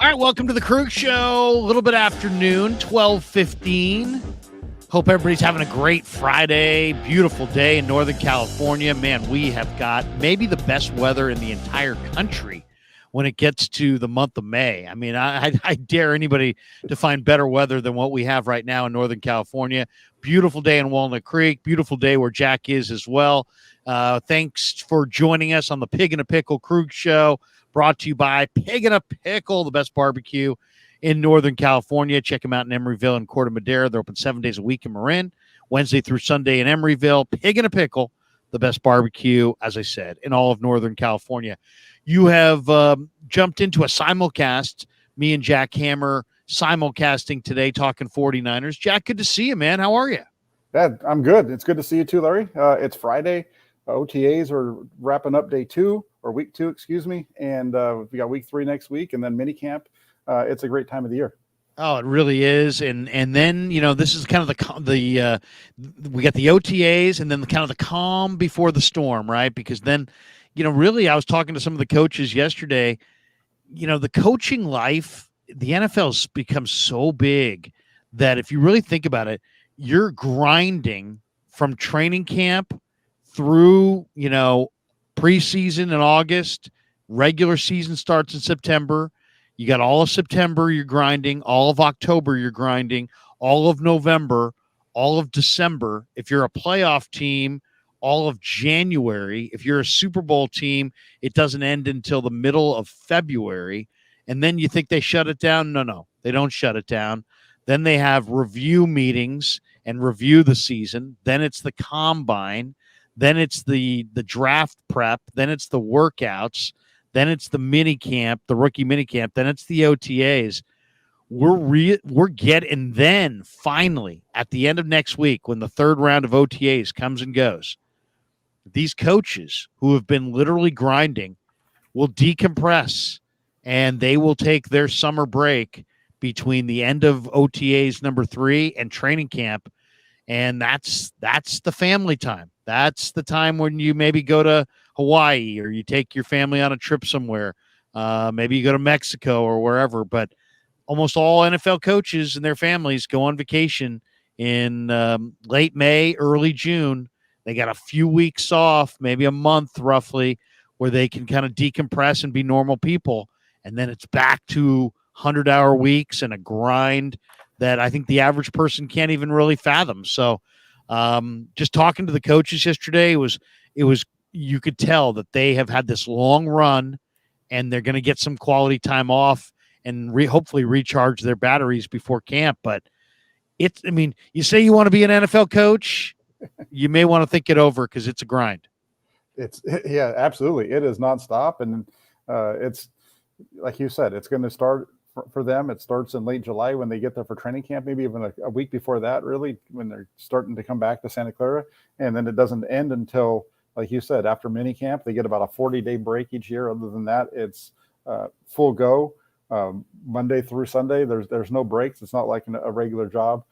All right, welcome to the Krueger Show. A little bit afternoon, 12:15. Hope everybody's having a great Friday. Beautiful day in Northern California. Man, we have got maybe the best weather in the entire country when it gets to the month of May. I mean, I dare anybody to find better weather than what we have right now in Northern California. Beautiful day in Walnut Creek. Beautiful day where Jack is as well. Thanks for joining us on the Pig and a Pickle Krueger Show. Brought to you by Pig and a Pickle, the best barbecue in Northern California. Check them out in Emeryville and Corte Madera. They're open 7 days a week in Marin, Wednesday through Sunday in Emeryville. Pig and a Pickle, the best barbecue, as I said, in all of Northern California. You have jumped into a simulcast, me and Jack Hammer simulcasting today, talking 49ers. Jack, good to see you, man. How are you? Dad, I'm good. It's good to see you too, Larry. It's Friday. OTAs are wrapping up week 2, excuse me. And we got week 3 next week and then minicamp. It's a great time of the year. Oh, it really is. And then, you know, this is kind of the we got the OTAs and then kind of the calm before the storm, right? Because then, you know, really I was talking to some of the coaches yesterday, you know, the coaching life, the NFL's become so big that if you really think about it, you're grinding from training camp through, you know, preseason in August, regular season starts in September. You got all of September, you're grinding, all of October, you're grinding, all of November, all of December. If you're a playoff team, all of January. If you're a Super Bowl team, it doesn't end until the middle of February. And then you think they shut it down? No, they don't shut it down. Then they have review meetings and review the season. Then it's the combine. Then it's the draft prep. Then it's the workouts. Then it's the mini camp, the rookie mini camp. Then it's the OTAs. We're getting then finally at the end of next week when the third round of OTAs comes and goes, these coaches who have been literally grinding will decompress and they will take their summer break between the end of OTAs number 3 and training camp. And that's the family time. That's the time when you maybe go to Hawaii or you take your family on a trip somewhere. Maybe you go to Mexico or wherever. But almost all NFL coaches and their families go on vacation in late May, early June. They got a few weeks off, maybe a month roughly, where they can kind of decompress and be normal people. And then it's back to 100-hour weeks and a grind that I think the average person can't even really fathom. So just talking to the coaches yesterday, it was you could tell that they have had this long run and they're going to get some quality time off and hopefully recharge their batteries before camp. But you say you want to be an NFL coach, you may want to think it over because it's a grind. Yeah, absolutely. It is nonstop. And it's like you said, it's going to start for them. It starts in late July when they get there for training camp, maybe even a week before that, really, when they're starting to come back to Santa Clara. And then it doesn't end until, like you said, after mini camp. They get about a 40-day break each year. Other than that, it's full go Monday through Sunday. There's no breaks. It's not like a regular job.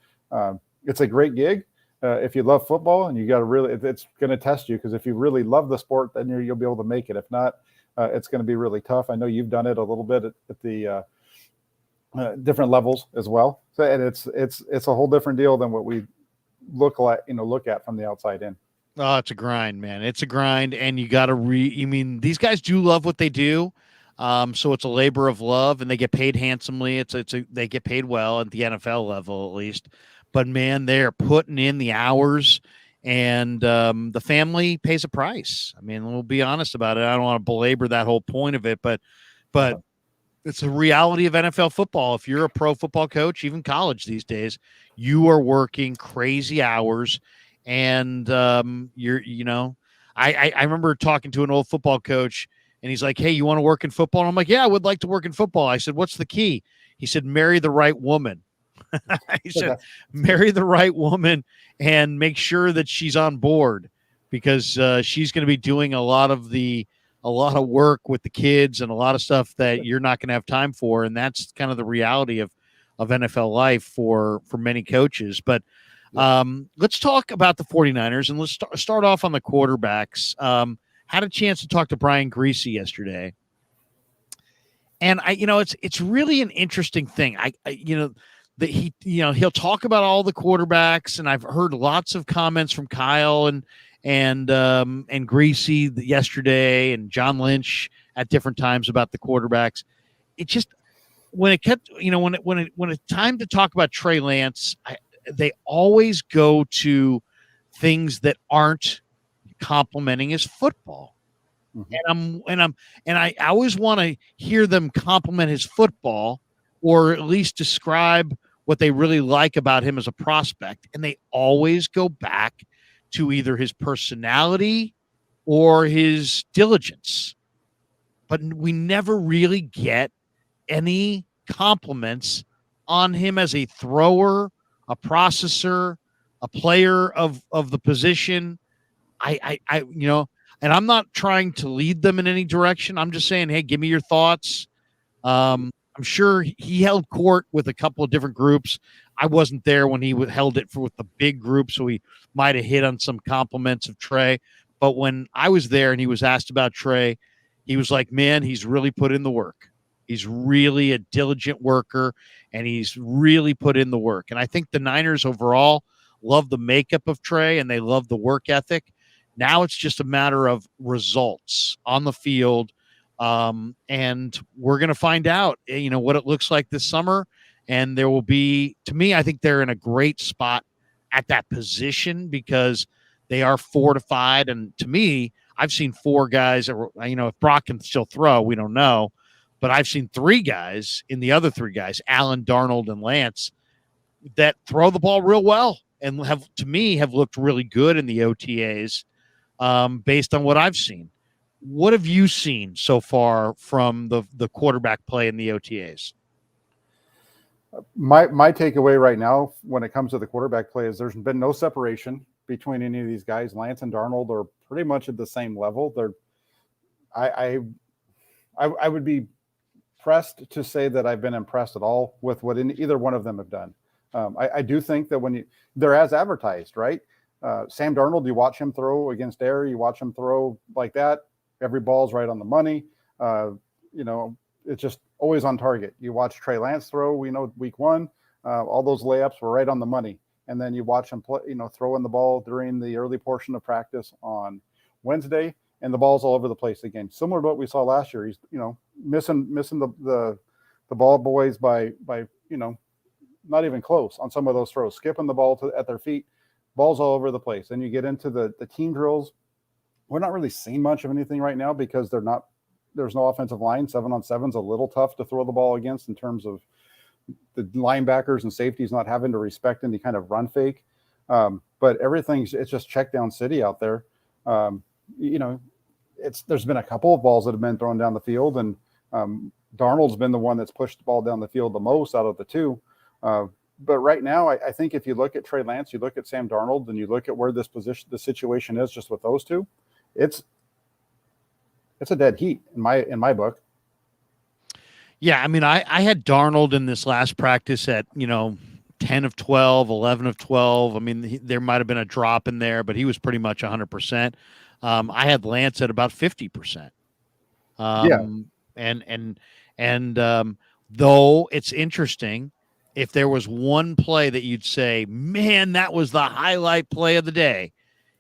It's a great gig. If you love football, and you got to really, it's going to test you, because if you really love the sport, then you'll be able to make it. If not, it's going to be really tough. I know you've done it a little bit at the different levels as well. So, and it's a whole different deal than what we look at from the outside in. Oh, it's a grind, man. It's a grind, and you got to these guys do love what they do. So it's a labor of love, and they get paid handsomely. They get paid well at the NFL level, at least. But man, they're putting in the hours, and the family pays a price. I mean, we'll be honest about it. I don't want to belabor that whole point of it, but it's a reality of NFL football. If you're a pro football coach, even college these days, you are working crazy hours, and I remember talking to an old football coach, and he's like, "Hey, you want to work in football?" And I'm like, "Yeah, I would like to work in football." I said, "What's the key?" He said, "Marry the right woman." He said, "Marry the right woman and make sure that she's on board, because she's going to be doing a lot of work with the kids and a lot of stuff that you're not going to have time for." And that's kind of the reality of NFL life for many coaches. But let's talk about the 49ers, and let's start off on the quarterbacks. Had a chance to talk to Brian Griese yesterday. And it's really an interesting thing. That he'll talk about all the quarterbacks, and I've heard lots of comments from Kyle and Greasy yesterday, and John Lynch at different times about the quarterbacks. It just when it kept when it's time to talk about Trey Lance, they always go to things that aren't complimenting his football. And I always want to hear them compliment his football, or at least describe what they really like about him as a prospect. And they always go back to either his personality or his diligence. But we never really get any compliments on him as a thrower, a processor, a player of the position. And I'm not trying to lead them in any direction. I'm just saying, hey, give me your thoughts. I'm sure he held court with a couple of different groups. I wasn't there when he held it with the big group, so he might have hit on some compliments of Trey. But when I was there and he was asked about Trey, he was like, man, he's really put in the work. He's really a diligent worker, and he's really put in the work. And I think the Niners overall love the makeup of Trey, and they love the work ethic. Now it's just a matter of results on the field. And we're going to find out, what it looks like this summer. And there will be, to me, I think they're in a great spot at that position because they are fortified. And to me, I've seen four guys, if Brock can still throw, we don't know. But I've seen three guys in the other three guys, Allen, Darnold, and Lance, that throw the ball real well and have looked really good in the OTAs based on what I've seen. What have you seen so far from the quarterback play in the OTAs? My takeaway right now when it comes to the quarterback play is there's been no separation between any of these guys. Lance and Darnold are pretty much at the same level. I would be pressed to say that I've been impressed at all with what either one of them have done. I do think that they're as advertised, right? Sam Darnold, you watch him throw against air, you watch him throw like that. Every ball's right on the money. It's just always on target. You watch Trey Lance throw, we know week one, all those layups were right on the money. And then you watch him play, throwing the ball during the early portion of practice on Wednesday, and the ball's all over the place again. Similar to what we saw last year. He's, missing the ball boys by not even close on some of those throws, skipping the ball at their feet, balls all over the place. And you get into the team drills. We're not really seeing much of anything right now because there's no offensive line. 7-on-7's a little tough to throw the ball against in terms of the linebackers and safeties not having to respect any kind of run fake. But it's just check down city out there. There's been a couple of balls that have been thrown down the field, and Darnold's been the one that's pushed the ball down the field the most out of the two. But right now, I think if you look at Trey Lance, you look at Sam Darnold, and you look at where the situation is just with those two, it's a dead heat in my book. Yeah, I mean, I had Darnold in this last practice at 10 of 12, 11 of 12. I mean, there might have been a drop in there, but he was pretty much 100%. I had Lance at about 50%. And though it's interesting, if there was one play that you'd say, man, that was the highlight play of the day,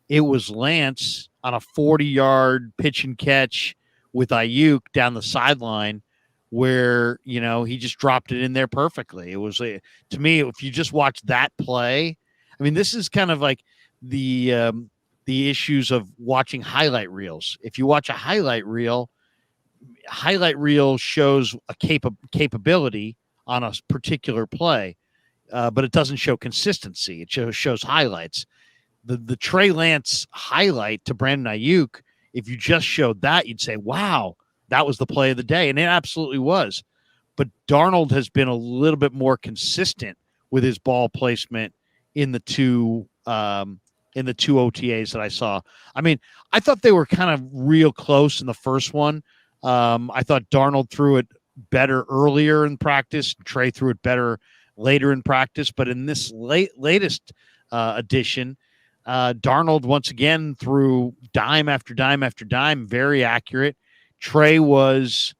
it was Lance on a 40-yard pitch and catch with Ayuk down the sideline where, he just dropped it in there perfectly. It was, to me, if you just watch that play, I mean, this is kind of like the issues of watching highlight reels. If you watch a highlight reel shows a capability on a particular play, but it doesn't show consistency. It shows highlights. The Trey Lance highlight to Brandon Ayuk, if you just showed that, you'd say, wow, that was the play of the day. And it absolutely was. But Darnold has been a little bit more consistent with his ball placement in the two OTAs that I saw. I mean, I thought they were kind of real close in the first one. I thought Darnold threw it better earlier in practice. Trey threw it better later in practice. But in this latest edition, Darnold once again threw dime after dime after dime, very accurate. Trey was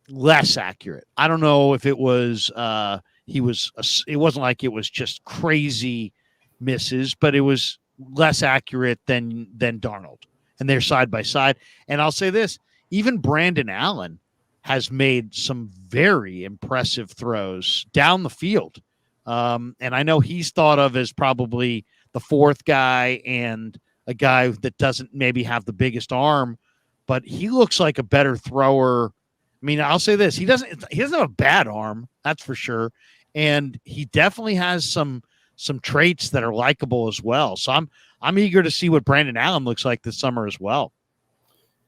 less accurate. I don't know if it was it wasn't like it was just crazy misses, but it was less accurate than Darnold. And they're side by side. And I'll say this, even Brandon Allen has made some very impressive throws down the field. And I know he's thought of as probably the fourth guy and a guy that doesn't maybe have the biggest arm, but he looks like a better thrower. I mean, I'll say this: he doesn't have a bad arm, that's for sure, and he definitely has some traits that are likable as well. So I'm eager to see what Brandon Allen looks like this summer as well.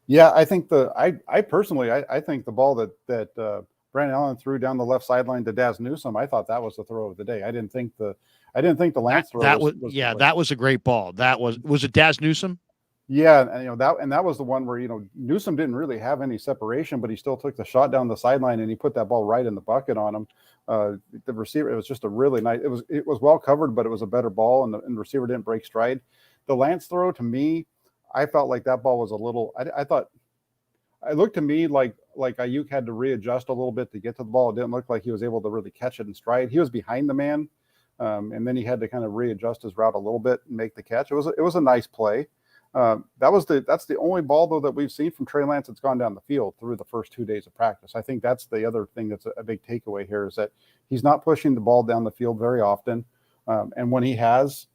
Yeah, I think I personally I think the ball that Brandon Allen threw down the left sideline to Daz Newsome, I thought that was the throw of the day. I didn't think the Lance throw that was that was a great ball. That was it Daz Newsome? Yeah, and that was the one where Newsome didn't really have any separation, but he still took the shot down the sideline and he put that ball right in the bucket on him. The receiver, it was just a really nice. It was well covered, but it was a better ball, and the receiver didn't break stride. The Lance throw, to me, I felt like that ball was a little. I thought it looked to me like Ayuk had to readjust a little bit to get to the ball. It didn't look like he was able to really catch it in stride. He was behind the man, and then he had to kind of readjust his route a little bit and make the catch. It was a nice play. That's the only ball though that we've seen from Trey Lance that's gone down the field through the first 2 days of practice. I think that's the other thing that's a big takeaway here is that he's not pushing the ball down the field very often, and when he has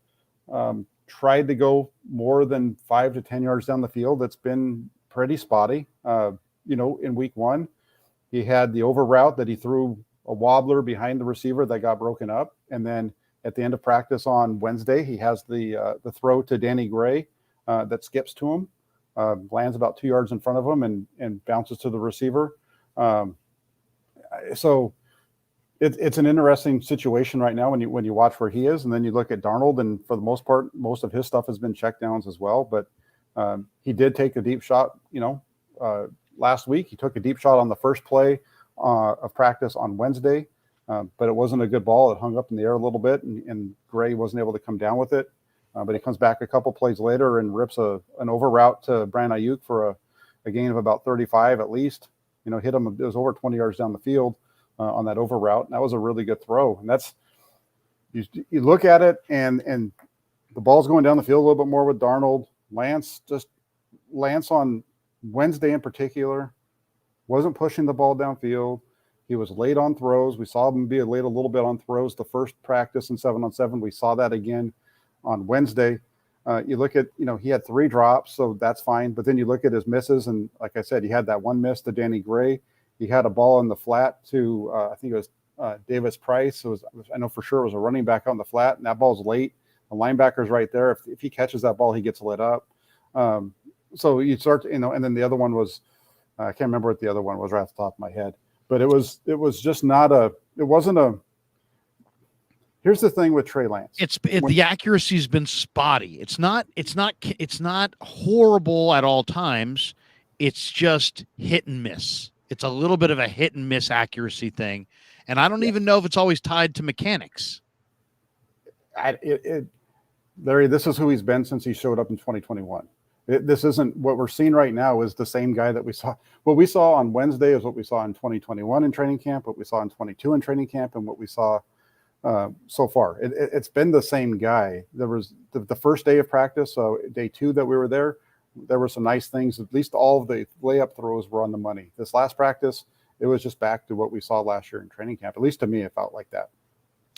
tried to go more than 5 to 10 yards down the field, it's been pretty spotty. In week 1, he had the over route that he threw a wobbler behind the receiver that got broken up, and then at the end of practice on Wednesday, he has the throw to Danny Gray. That skips to him, lands about 2 yards in front of him, and bounces to the receiver. So it's an interesting situation right now when you watch where he is, and then you look at Darnold, and for the most part, most of his stuff has been checkdowns as well. But he did take a deep shot. Last week he took a deep shot on the first play of practice on Wednesday, but it wasn't a good ball. It hung up in the air a little bit, and Gray wasn't able to come down with it. But he comes back a couple plays later and rips an over route to Brandon Ayuk for a gain of about 35 at least. Hit him. It was over 20 yards down the field on that over route. And that was a really good throw. And that's you look at it and the ball's going down the field a little bit more with Darnold. Lance on Wednesday in particular wasn't pushing the ball downfield. He was late on throws. We saw him be late a little bit on throws the first practice in 7-on-7. We saw that again on Wednesday. You look at, he had 3 drops, so that's fine. But then you look at his misses, and like I said, he had that one miss to Danny Gray. He had a ball in the flat to, I think it was Davis Price. I know for sure it was a running back on the flat, and that ball's late. The linebacker's right there. If he catches that ball, he gets lit up. So you start, and then the other one was, I can't remember what the other one was right off the top of my head. But it was just not it wasn't a. Here's the thing with Trey Lance. The accuracy's been spotty. It's not horrible at all times. It's just hit and miss. It's a little bit of a hit and miss accuracy thing. And I don't even know if it's always tied to mechanics. Larry, this is who he's been since he showed up in 2021. This isn't what we're seeing right now is the same guy that we saw. What we saw on Wednesday is what we saw in 2021 in training camp, what we saw in 22 in training camp, and what we saw so far. It's been the same guy. There was the first day of practice, so day 2 that we were there were some nice things. At least all of the layup throws were on the money. This last practice, it was just back to what we saw last year in training camp. At least to me, it felt like that.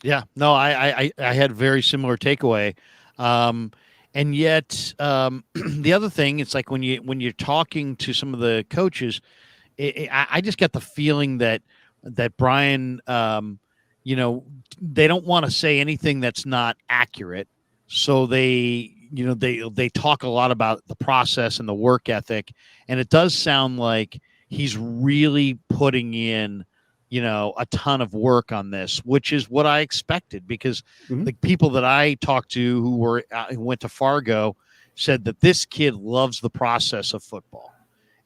Yeah, no, I had very similar takeaway. And yet, the other thing, it's like when you're talking to some of the coaches, I just get the feeling that Brian, they don't want to say anything that's not accurate. So they talk a lot about the process and the work ethic, and it does sound like he's really putting in a ton of work on this, which is what I expected, because the people that I talked to who went to Fargo said that this kid loves the process of football,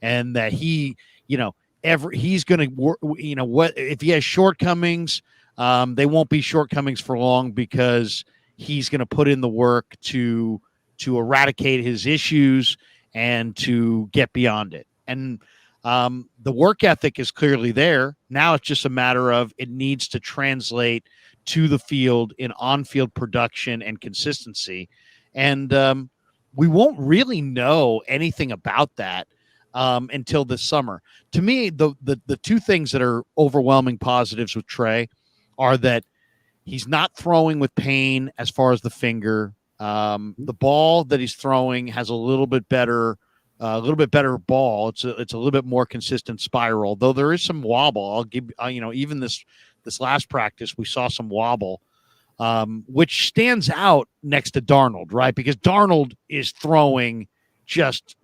and that he's going to work. What if he has shortcomings? They won't be shortcomings for long, because he's going to put in the work to eradicate his issues and to get beyond it. And The work ethic is clearly there. Now it's just a matter of it needs to translate to the field in on-field production and consistency. And we won't really know anything about that until this summer. To me, the two things that are overwhelming positives with Trey are that he's not throwing with pain as far as the finger. The ball that he's throwing has a little bit better ball. It's a little bit more consistent spiral, though there is some wobble. I'll give even this last practice we saw some wobble, which stands out next to Darnold, right? Because Darnold is throwing just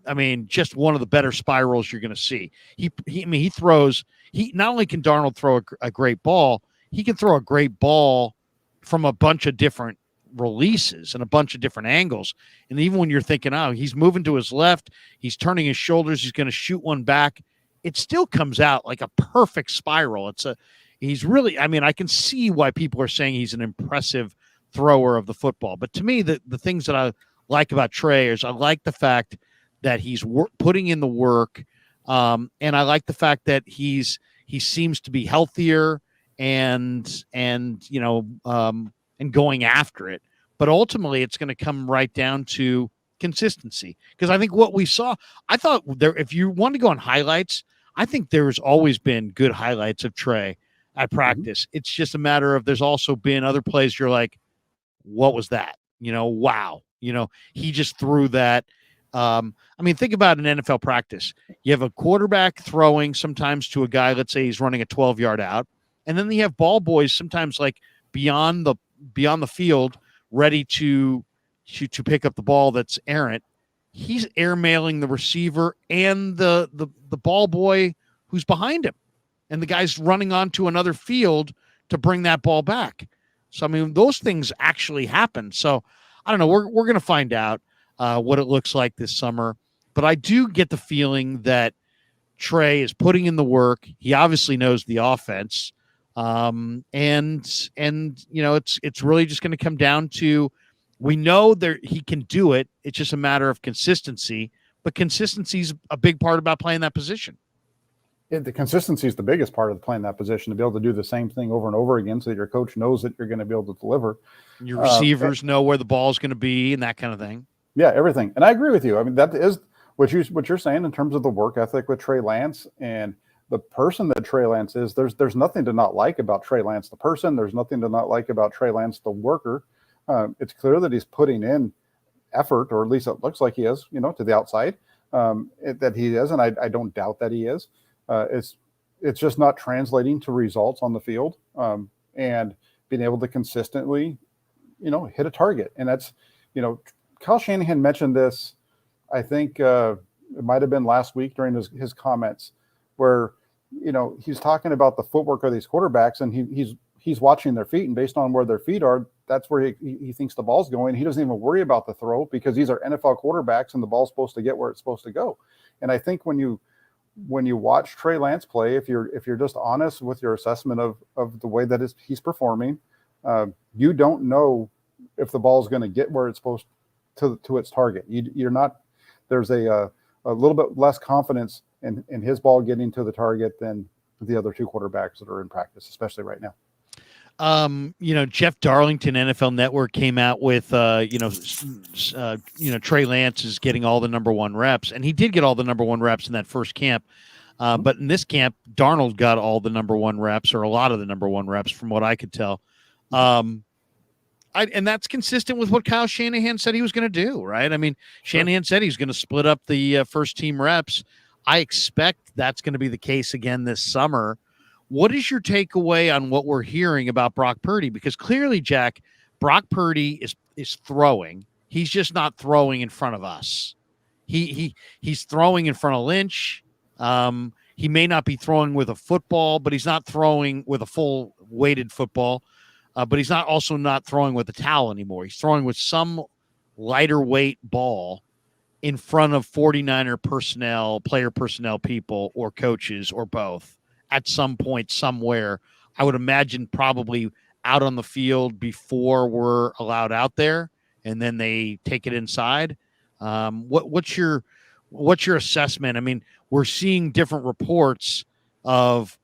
one of the better spirals you're going to see. He throws. He not only can Darnold throw a great ball, he can throw a great ball from a bunch of different releases and a bunch of different angles. And even when you're thinking, oh, he's moving to his left, he's turning his shoulders, he's going to shoot one back, it still comes out like a perfect spiral. He's really, I can see why people are saying he's an impressive thrower of the football. But to me, the things that I like about Trey is I like the fact that he's putting in the work. And I like the fact that he seems to be healthier and going after it. But ultimately, it's going to come right down to consistency. Because I think what we saw, I thought if you want to go on highlights, I think there's always been good highlights of Trey at practice. Mm-hmm. It's just a matter of there's also been other plays you're like, what was that? Wow. He just threw that. Think about an NFL practice. You have a quarterback throwing sometimes to a guy, let's say he's running a 12-yard out. And then you have ball boys sometimes like beyond the field, ready to pick up the ball that's errant. He's airmailing the receiver and the ball boy who's behind him, and the guy's running onto another field to bring that ball back. So those things actually happen. So I don't know. We're going to find out what it looks like this summer, but I do get the feeling that Trey is putting in the work. He obviously knows the offense. And it's really just going to come down to, we know that he can do it. It's just a matter of consistency, but consistency is a big part about playing that position. The consistency is the biggest part of playing that position, to be able to do the same thing over and over again so that your coach knows that you're going to be able to deliver. Your receivers know where the ball is going to be and that kind of thing. Yeah, everything. And I agree with you. That is what you're saying in terms of the work ethic with Trey Lance and the person that Trey Lance is. There's nothing to not like about Trey Lance, the person. There's nothing to not like about Trey Lance, the worker. It's clear that he's putting in effort, or at least it looks like he is, to the outside, that he is. And I don't doubt that he is. It's just not translating to results on the field, and being able to consistently, hit a target. And that's, Kyle Shanahan mentioned this, I think it might've been last week during his comments, where, he's talking about the footwork of these quarterbacks, and he's watching their feet, and based on where their feet are, that's where he thinks the ball's going. He doesn't even worry about the throw, because these are NFL quarterbacks and the ball's supposed to get where it's supposed to go. And I think when you watch Trey Lance play, if you're just honest with your assessment of the way that he's performing, you don't know if the ball is going to get where it's supposed to its target. You're not. There's a little bit less confidence in his ball getting to the target than the other two quarterbacks that are in practice, especially right now. Jeff Darlington, NFL Network, came out with, Trey Lance is getting all the number one reps, and he did get all the number one reps in that first camp. But in this camp, Darnold got all the number one reps, or a lot of the number one reps, from what I could tell. And that's consistent with what Kyle Shanahan said he was going to do, right? Shanahan said he's going to split up the first team reps. I expect that's going to be the case again this summer. What is your takeaway on what we're hearing about Brock Purdy? Because clearly, Jack, Brock Purdy is throwing. He's just not throwing in front of us. He's throwing in front of Lynch. He may not be throwing with a football, but he's not throwing with a full weighted football. But he's also not throwing with a towel anymore. He's throwing with some lighter weight ball in front of 49er player personnel people, or coaches, or both. At some point, somewhere, I would imagine probably out on the field before we're allowed out there, and then they take it inside. What's your What's your assessment? I mean, we're seeing different reports of,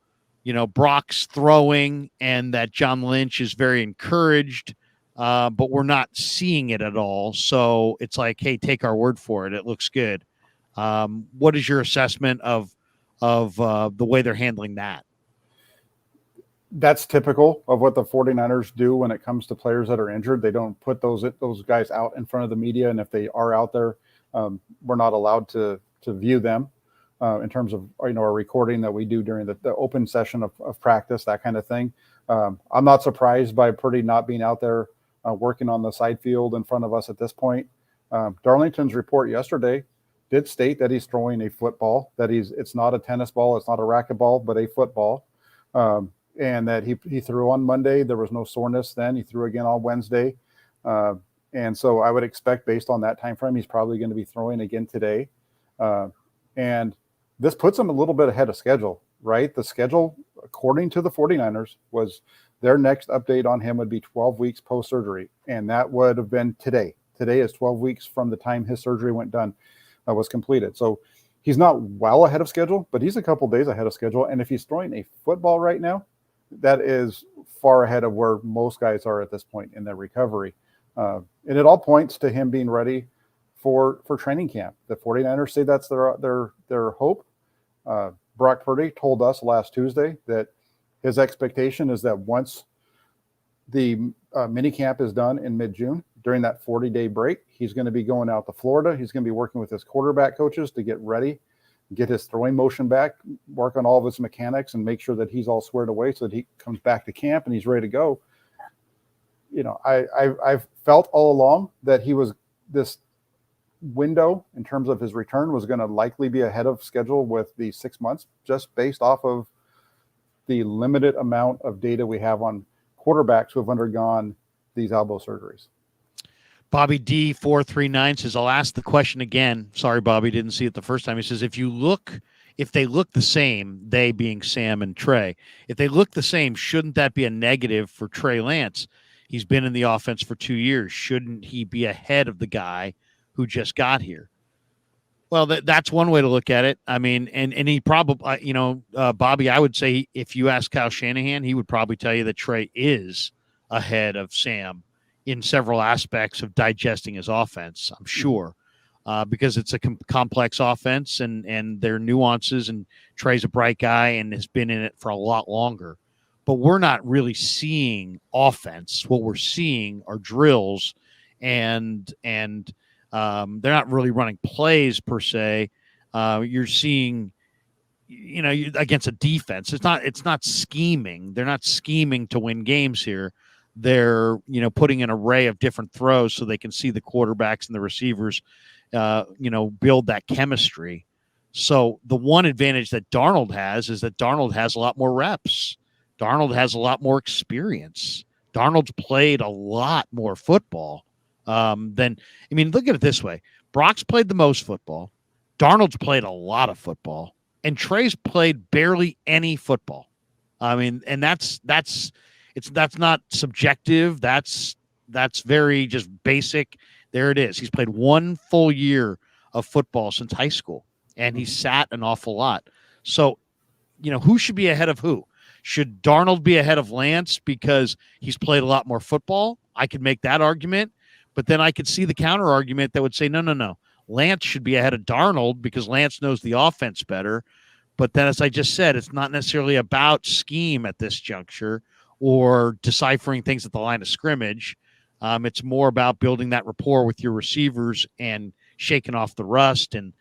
Brock's throwing and that John Lynch is very encouraged, but we're not seeing it at all. So it's like, hey, take our word for it. It looks good. What is your assessment of the way they're handling that? That's typical of what the 49ers do when it comes to players that are injured. They don't put those guys out in front of the media, and if they are out there, we're not allowed to view them in terms of a recording that we do during the open session of practice, that kind of thing. I'm not surprised by Purdy not being out there working on the side field in front of us at this point. Darlington's report yesterday did state that he's throwing a football, that it's not a tennis ball, it's not a racquetball, but a football. And that he threw on Monday. There was no soreness then. He threw again on Wednesday. And so I would expect, based on that time frame, he's probably going to be throwing again today. And this puts him a little bit ahead of schedule, right? The schedule, according to the 49ers, was their next update on him would be 12 weeks post-surgery. And that would have been today. Today is 12 weeks from the time his surgery was completed. So he's not well ahead of schedule, but he's a couple days ahead of schedule. And if he's throwing a football right now, that is far ahead of where most guys are at this point in their recovery. And it all points to him being ready for training camp. The 49ers say that's their hope. Brock Purdy told us last Tuesday that his expectation is that once the mini camp is done in mid-June, during that 40-day break, he's going to be going out to Florida. He's going to be working with his quarterback coaches to get ready, get his throwing motion back, work on all of his mechanics, and make sure that he's all squared away so that he comes back to camp and he's ready to go. I've felt all along that this window in terms of his return was going to likely be ahead of schedule with the 6 months, just based off of the limited amount of data we have on quarterbacks who have undergone these elbow surgeries. Bobby D439 says, I'll ask the question again. Sorry, Bobby, didn't see it the first time. He says, if they look the same, they being Sam and Trey, if they look the same, shouldn't that be a negative for Trey Lance? He's been in the offense for 2 years. Shouldn't he be ahead of the guy who just got here? Well, that's one way to look at it. I mean, and he probably, Bobby, I would say if you ask Kyle Shanahan, he would probably tell you that Trey is ahead of Sam in several aspects of digesting his offense, I'm sure, because it's a complex offense and there are nuances, and Trey's a bright guy and has been in it for a lot longer. But we're not really seeing offense. What we're seeing are drills, and they're not really running plays per se. You're seeing, against a defense. It's not scheming. They're not scheming to win games here. They're, putting an array of different throws so they can see the quarterbacks and the receivers, build that chemistry. So the one advantage that Darnold has is that Darnold has a lot more reps. Darnold has a lot more experience. Darnold's played a lot more football look at it this way. Brock's played the most football. Darnold's played a lot of football. And Trey's played barely any football. I mean, and that's not subjective. That's very just basic. There it is. He's played 1 full year of football since high school, and he's sat an awful lot. So, who should be ahead of who? Should Darnold be ahead of Lance because he's played a lot more football? I could make that argument, but then I could see the counter argument that would say, no. Lance should be ahead of Darnold because Lance knows the offense better. But then, as I just said, it's not necessarily about scheme at this juncture or deciphering things at the line of scrimmage. It's more about building that rapport with your receivers and shaking off the rust and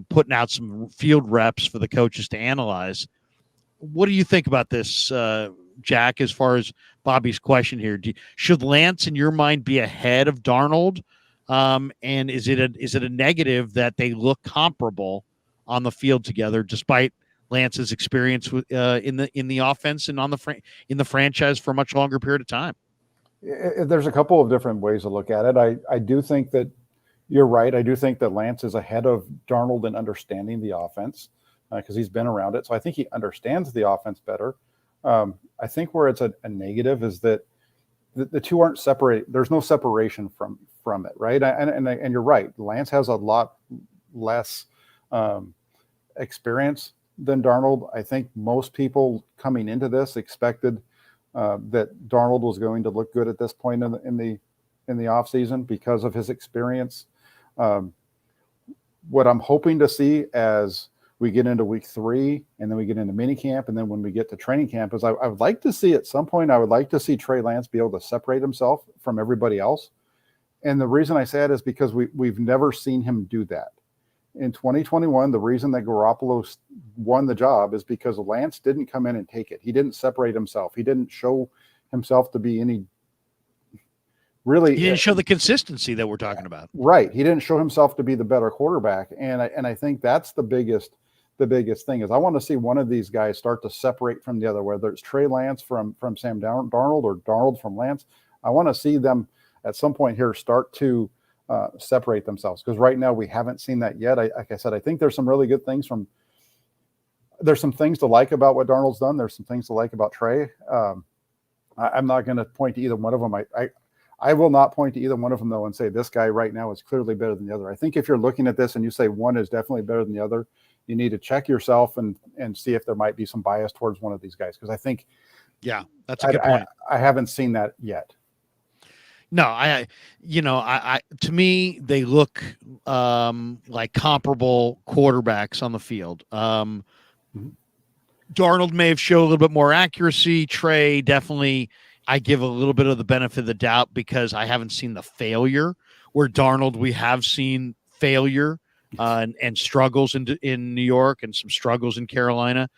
putting out some field reps for the coaches to analyze. What do you think about this, Jack, as far as Bobby's question here? Should Lance, in your mind, be ahead of Darnold? And is it a negative that they look comparable on the field together, despite Lance's experience with, in the offense and in the franchise for a much longer period of time? There's a couple of different ways to look at it. I do think that you're right. I do think that Lance is ahead of Darnold in understanding the offense because he's been around it. So I think he understands the offense better. I think where it's a negative is that the two aren't separated. There's no separation from it, right? And you're right. Lance has a lot less experience than Darnold. I think most people coming into this expected that Darnold was going to look good at this point in the offseason because of his experience. What I'm hoping to see as we get into week 3 and then we get into mini camp and then when we get to training camp is I would like to see at some point, I would like to see Trey Lance be able to separate himself from everybody else. And the reason I say that is because we've never seen him do that. In 2021, the reason that Garoppolo won the job is because Lance didn't come in and take it. He didn't separate himself. He didn't show himself to be any really. He didn't show the consistency that we're talking about. Right. He didn't show himself to be the better quarterback. And I think that's the biggest thing is I want to see one of these guys start to separate from the other, whether it's Trey Lance from Sam Darnold or Darnold from Lance. I want to see them at some point here start to separate themselves, because right now we haven't seen that yet. Like I said, I think there's some really good things there's some things to like about what Darnold's done. There's some things to like about Trey. I'm not going to point to either one of them. I will not point to either one of them though and say this guy right now is clearly better than the other. I think if you're looking at this and you say one is definitely better than the other, you need to check yourself and see if there might be some bias towards one of these guys. Because I think, yeah, that's a good point. I haven't seen that yet. No, to me, they look like comparable quarterbacks on the field. Darnold may have showed a little bit more accuracy. Trey, definitely, I give a little bit of the benefit of the doubt because I haven't seen the failure. Where Darnold, we have seen failure and struggles in New York and some struggles in Carolina.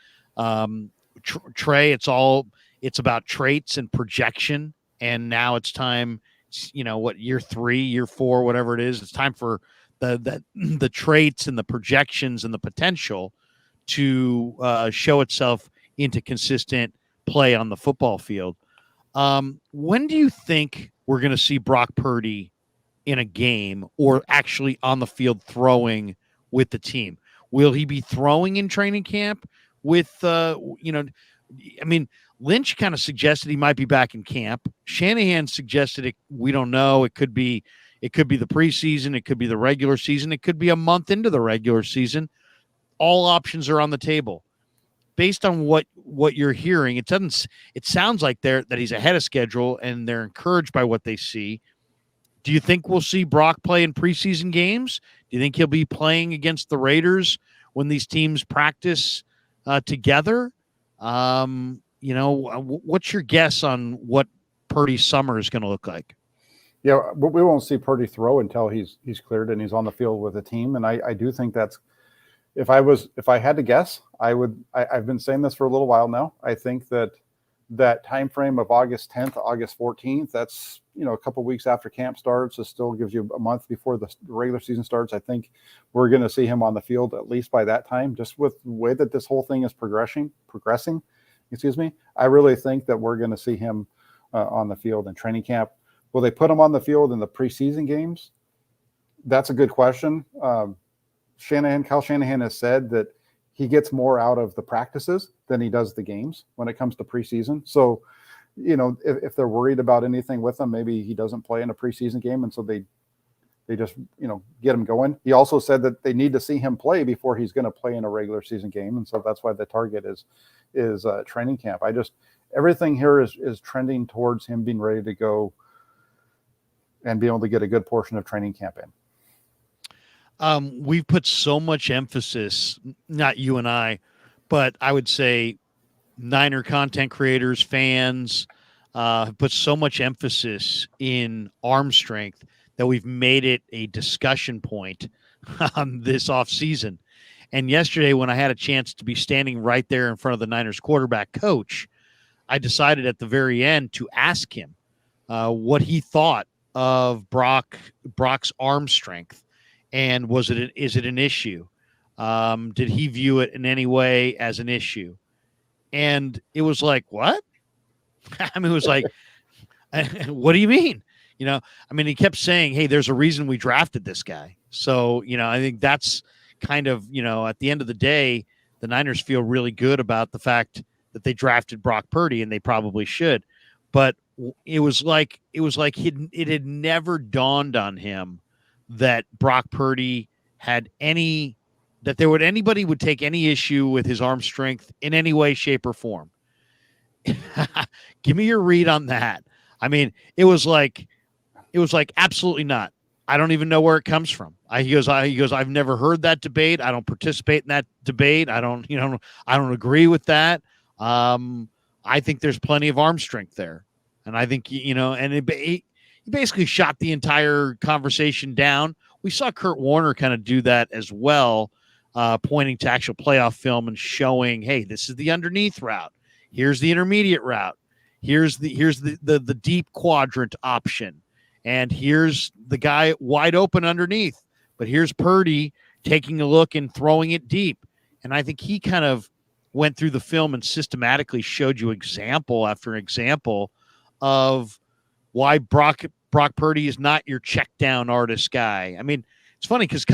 Trey, it's about traits and projection, and now it's time. Year 3, year 4, whatever it is, it's time for the traits and the projections and the potential to show itself into consistent play on the football field. When do you think we're going to see Brock Purdy in a game or actually on the field throwing with the team? Will he be throwing in training camp with, Lynch kind of suggested he might be back in camp. Shanahan suggested it. We don't know. It could be the preseason. It could be the regular season. It could be a month into the regular season. All options are on the table. Based on what you're hearing, it sounds like that he's ahead of schedule and they're encouraged by what they see. Do you think we'll see Brock play in preseason games? Do you think he'll be playing against the Raiders when these teams practice together? What's your guess on what Purdy's summer is going to look like? Yeah, we won't see Purdy throw until he's cleared and he's on the field with the team. And I do think that's, if I had to guess, I've been saying this for a little while now. I think that time frame of August 10th, August 14th, that's, a couple of weeks after camp starts. It still gives you a month before the regular season starts. I think we're going to see him on the field at least by that time, just with the way that this whole thing is progressing. I really think that we're going to see him on the field in training camp. Will they put him on the field in the preseason games? That's a good question. Kyle Shanahan has said that he gets more out of the practices than he does the games when it comes to preseason. So, if they're worried about anything with him, maybe he doesn't play in a preseason game. And so they just, get him going. He also said that they need to see him play before he's going to play in a regular season game. And so that's why the target is training camp. Everything here is trending towards him being ready to go and be able to get a good portion of training camp in. We've put so much emphasis, not you and I, but I would say Niner content creators, fans, have put so much emphasis in arm strength that we've made it a discussion point this offseason. And yesterday, when I had a chance to be standing right there in front of the Niners quarterback coach, I decided at the very end to ask him what he thought of Brock's arm strength. And is it an issue? Did he view it in any way as an issue? And it was like, what? It was like, what do you mean? He kept saying, hey, there's a reason we drafted this guy. So, I think that's kind of, at the end of the day, the Niners feel really good about the fact that they drafted Brock Purdy, and they probably should. But it was like it had never dawned on him that Brock Purdy had anybody would take any issue with his arm strength in any way, shape, or form. Give me your read on that. I mean, it was like absolutely not. I don't even know where it comes from. He goes, I've never heard that debate. I don't participate in that debate. I don't agree with that. I think there's plenty of arm strength there. And I think, and he basically shot the entire conversation down. We saw Kurt Warner kind of do that as well, pointing to actual playoff film and showing, hey, this is the underneath route. Here's the intermediate route. Here's the deep quadrant option. And here's the guy wide open underneath. But here's Purdy taking a look and throwing it deep. And I think he kind of went through the film and systematically showed you example after example of why Brock Purdy is not your check down artist guy. I mean, it's funny because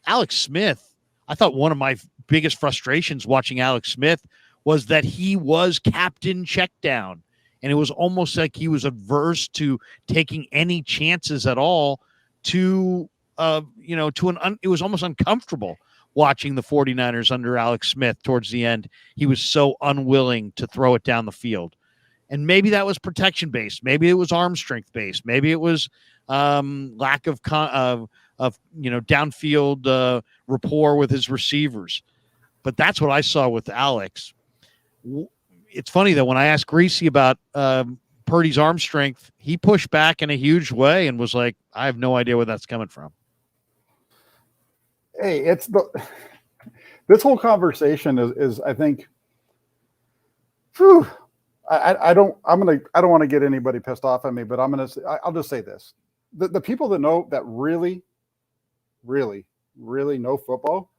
Alex Smith, I thought one of my biggest frustrations watching Alex Smith was that he was captain check down. And it was almost like he was averse to taking any chances at all it was almost uncomfortable watching the 49ers under Alex Smith towards the end. He was so unwilling to throw it down the field. And maybe that was protection based. Maybe it was arm strength based. Maybe it was lack of downfield rapport with his receivers. But that's what I saw with Alex. It's funny that when I asked Greasy about Purdy's arm strength, he pushed back in a huge way and was like, I have no idea where that's coming from. Hey, this whole conversation is I think, I don't want to get anybody pissed off at me, but I'll just say this. The people that really, really, really know football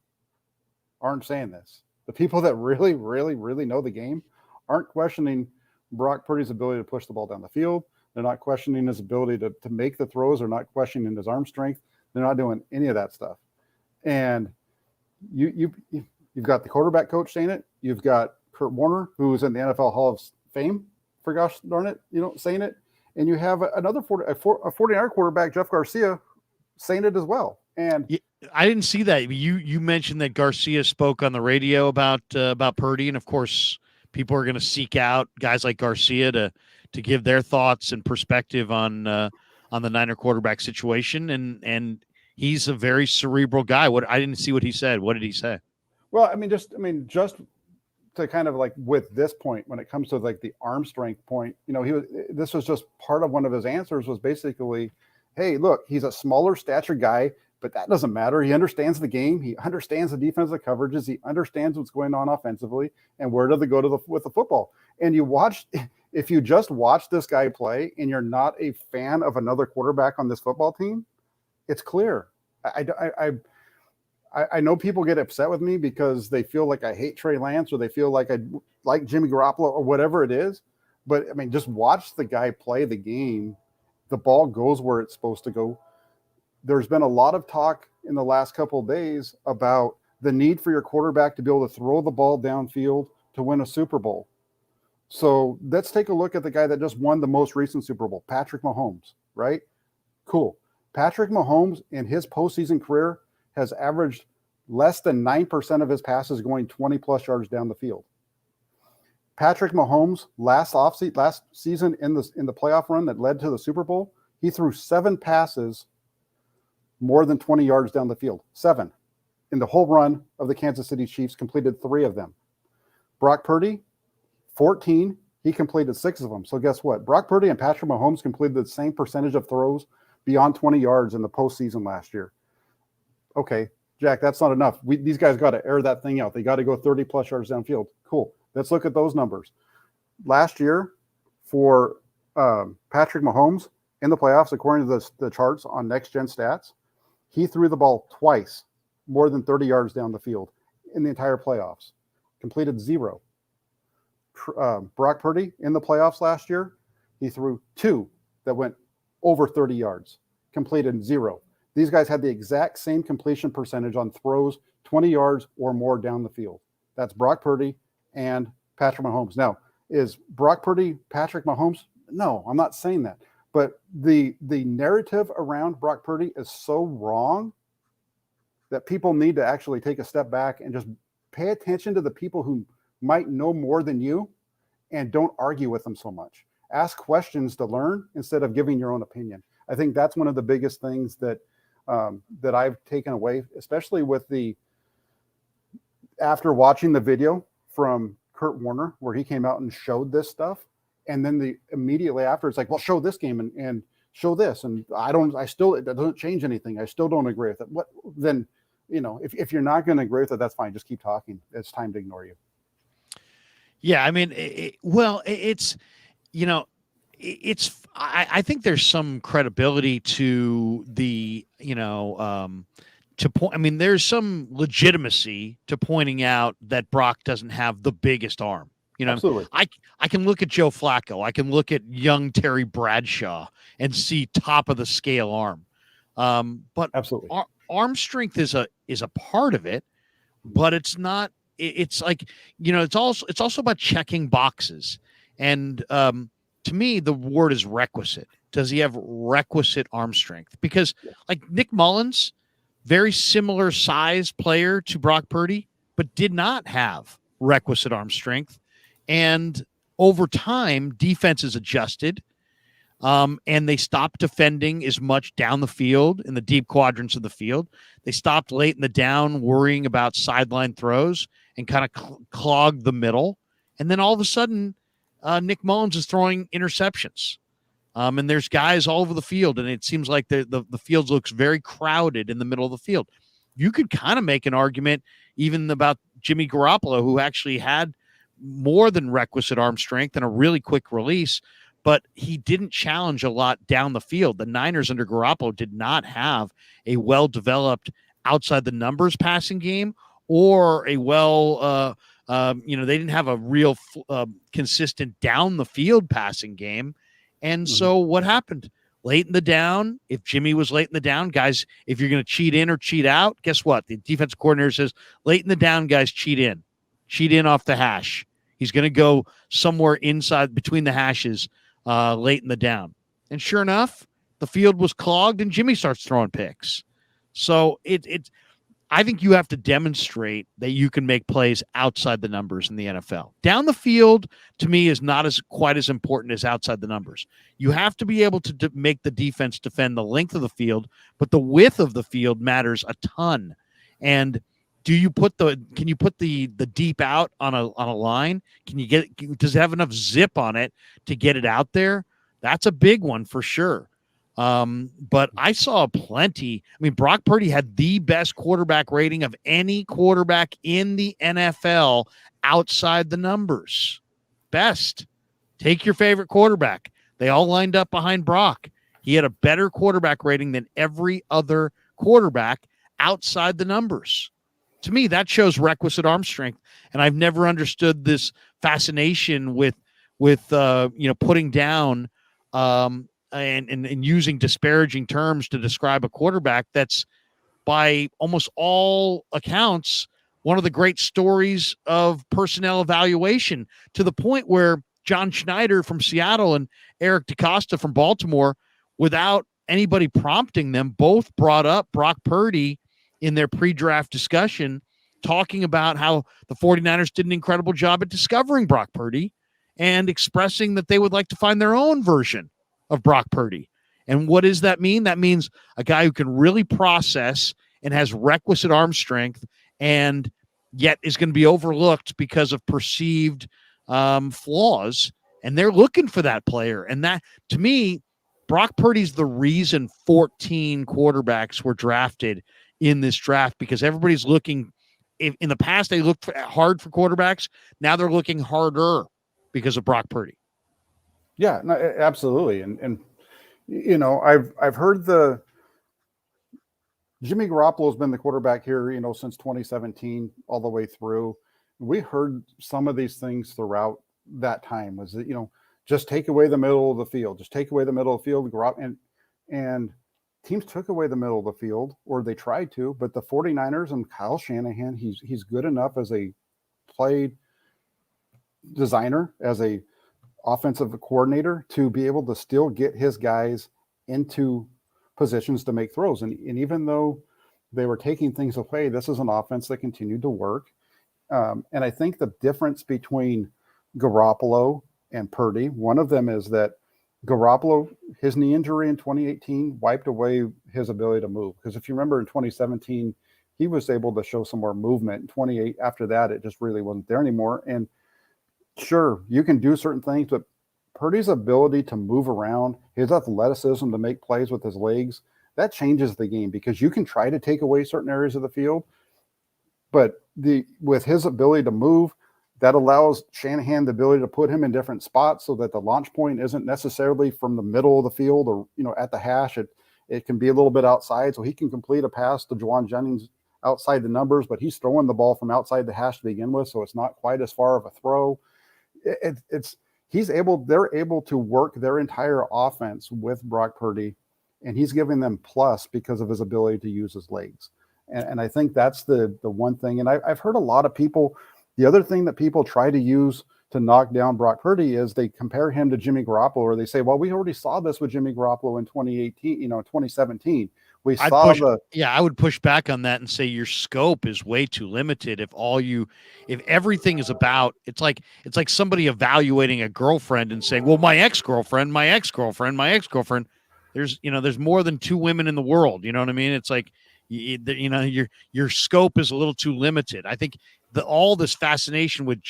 aren't saying this. The people that really, really, really know the game aren't questioning Brock Purdy's ability to push the ball down the field. They're not questioning his ability to make the throws. They're not questioning his arm strength. They're not doing any of that stuff. And you've got the quarterback coach saying it. You've got Kurt Warner, who's in the NFL Hall of Fame, for gosh darn it, saying it. And you have another 49er quarterback, Jeff Garcia, saying it as well. And I didn't see that. You mentioned that Garcia spoke on the radio about Purdy, and of course, people are going to seek out guys like Garcia to give their thoughts and perspective on the Niner quarterback situation. And he's a very cerebral guy. I didn't see what he said. What did he say? Well, just to kind of like with this point, when it comes to like the arm strength point, this was just part of one of his answers was basically, hey, look, he's a smaller stature guy, but that doesn't matter. He understands the game. He understands the defensive coverages. He understands what's going on offensively and where do they go with the football. And if you just watch this guy play and you're not a fan of another quarterback on this football team, it's clear. I know people get upset with me because they feel like I hate Trey Lance or they feel like I like Jimmy Garoppolo or whatever it is. But just watch the guy play the game. The ball goes where it's supposed to go. There's been a lot of talk in the last couple of days about the need for your quarterback to be able to throw the ball downfield to win a Super Bowl. So let's take a look at the guy that just won the most recent Super Bowl, Patrick Mahomes, right? Cool. Patrick Mahomes in his postseason career has averaged less than 9% of his passes going 20-plus yards down the field. Patrick Mahomes last season in the playoff run that led to the Super Bowl, he threw 7 passes more than 20 yards down the field. 7. In the whole run of the Kansas City Chiefs, completed 3 of them. Brock Purdy, 14. He completed 6 of them. So guess what? Brock Purdy and Patrick Mahomes completed the same percentage of throws beyond 20 yards in the postseason last year. Okay, Jack, that's not enough. These guys got to air that thing out. They got to go 30-plus yards downfield. Cool. Let's look at those numbers. Last year for Patrick Mahomes in the playoffs, according to the charts on Next Gen Stats, he threw the ball twice more than 30 yards down the field in the entire playoffs. Completed 0. Brock Purdy in the playoffs last year, he threw 2 that went over 30 yards. Completed 0. These guys had the exact same completion percentage on throws 20 yards or more down the field. That's Brock Purdy and Patrick Mahomes. Now, is Brock Purdy Patrick Mahomes? No, I'm not saying that. But the narrative around Brock Purdy is so wrong that people need to actually take a step back and just pay attention to the people who might know more than you, and don't argue with them so much. Ask questions to learn instead of giving your own opinion. I think that's one of the biggest things that that I've taken away, especially with after watching the video from Kurt Warner where he came out and showed this stuff, and then immediately after it's like, well, show this game and show this, and it doesn't change anything. I still don't agree with it. What then? If you're not going to agree with it, that's fine. Just keep talking. It's time to ignore you. Yeah, I mean, I think there's some credibility to the, to point. I mean, there's some legitimacy to pointing out that Brock doesn't have the biggest arm. Absolutely. I can look at Joe Flacco. I can look at young Terry Bradshaw and see top of the scale arm. But absolutely, arm strength is a part of it, but it's not. It's like, it's also about checking boxes. And to me, the word is requisite. Does he have requisite arm strength? Because like Nick Mullins, very similar size player to Brock Purdy, but did not have requisite arm strength. And over time, defenses adjusted, and they stopped defending as much down the field in the deep quadrants of the field. They stopped late in the down worrying about sideline throws and kind of clogged the middle. And then all of a sudden, Nick Mullins is throwing interceptions. And there's guys all over the field, and it seems like the field looks very crowded in the middle of the field. You could kind of make an argument even about Jimmy Garoppolo, who actually had more than requisite arm strength and a really quick release, but he didn't challenge a lot down the field. The Niners under Garoppolo did not have a well-developed outside the numbers passing game, or a they didn't have a real consistent down the field passing game. And so what happened? Late in the down, if Jimmy was late in the down, guys, if you're going to cheat in or cheat out, guess what? The defensive coordinator says, late in the down, guys, cheat in off the hash. He's going to go somewhere inside between the hashes late in the down. And sure enough, the field was clogged and Jimmy starts throwing picks. So I think you have to demonstrate that you can make plays outside the numbers in the NFL. Down the field, to me, is not quite as important as outside the numbers. You have to be able to make the defense defend the length of the field, but the width of the field matters a ton. And can you put the deep out on a line? Does it have enough zip on it to get it out there? That's a big one for sure. But I saw plenty. I mean, Brock Purdy had the best quarterback rating of any quarterback in the NFL outside the numbers. Best. Take your favorite quarterback. They all lined up behind Brock. He had a better quarterback rating than every other quarterback outside the numbers. To me, that shows requisite arm strength. And I've never understood this fascination with putting down and using disparaging terms to describe a quarterback that's, by almost all accounts, one of the great stories of personnel evaluation, to the point where John Schneider from Seattle and Eric DeCosta from Baltimore, without anybody prompting them, both brought up Brock Purdy in their pre-draft discussion, talking about how the 49ers did an incredible job at discovering Brock Purdy and expressing that they would like to find their own version of Brock Purdy. And what does that mean? That means a guy who can really process and has requisite arm strength, and yet is going to be overlooked because of perceived flaws. And they're looking for that player. And that, to me, Brock Purdy's the reason 14 quarterbacks were drafted in this draft, because everybody's looking. In the past, they looked hard for quarterbacks. Now they're looking harder because of Brock Purdy. Yeah, no, absolutely. And I've heard Jimmy Garoppolo has been the quarterback here, since 2017 all the way through. We heard some of these things throughout that time, was that, just take away the middle of the field, and teams took away the middle of the field, or they tried to, but the 49ers and Kyle Shanahan, he's good enough as a play designer, as a offensive coordinator, to be able to still get his guys into positions to make throws. And even though They were taking things away. This is an offense that continued to work. And I think the difference between Garoppolo and Purdy, one of them is that Garoppolo, his knee injury in 2018 wiped away his ability to move. Because if you remember in 2017, he was able to show some more movement. In 28, after that, it just really wasn't there anymore. And sure, you can do certain things, but Purdy's ability to move around, his athleticism to make plays with his legs, that changes the game because you can try to take away certain areas of the field, but with his ability to move, that allows Shanahan the ability to put him in different spots so that the launch point isn't necessarily from the middle of the field or at the hash. It can be a little bit outside, so he can complete a pass to Juwan Jennings outside the numbers, but he's throwing the ball from outside the hash to begin with, so it's not quite as far of a throw. They're able to work their entire offense with Brock Purdy, and he's giving them plus because of his ability to use his legs. And I think that's the one thing. And I've heard a lot of people, the other thing that people try to use to knock down Brock Purdy is they compare him to Jimmy Garoppolo, or they say, well, we already saw this with Jimmy Garoppolo in 2018, 2017. I would push back on that and say your scope is way too limited. If everything is about, it's like somebody evaluating a girlfriend and saying, well, my ex-girlfriend. There's more than two women in the world. You know what I mean? It's like, your scope is a little too limited. I think all this fascination with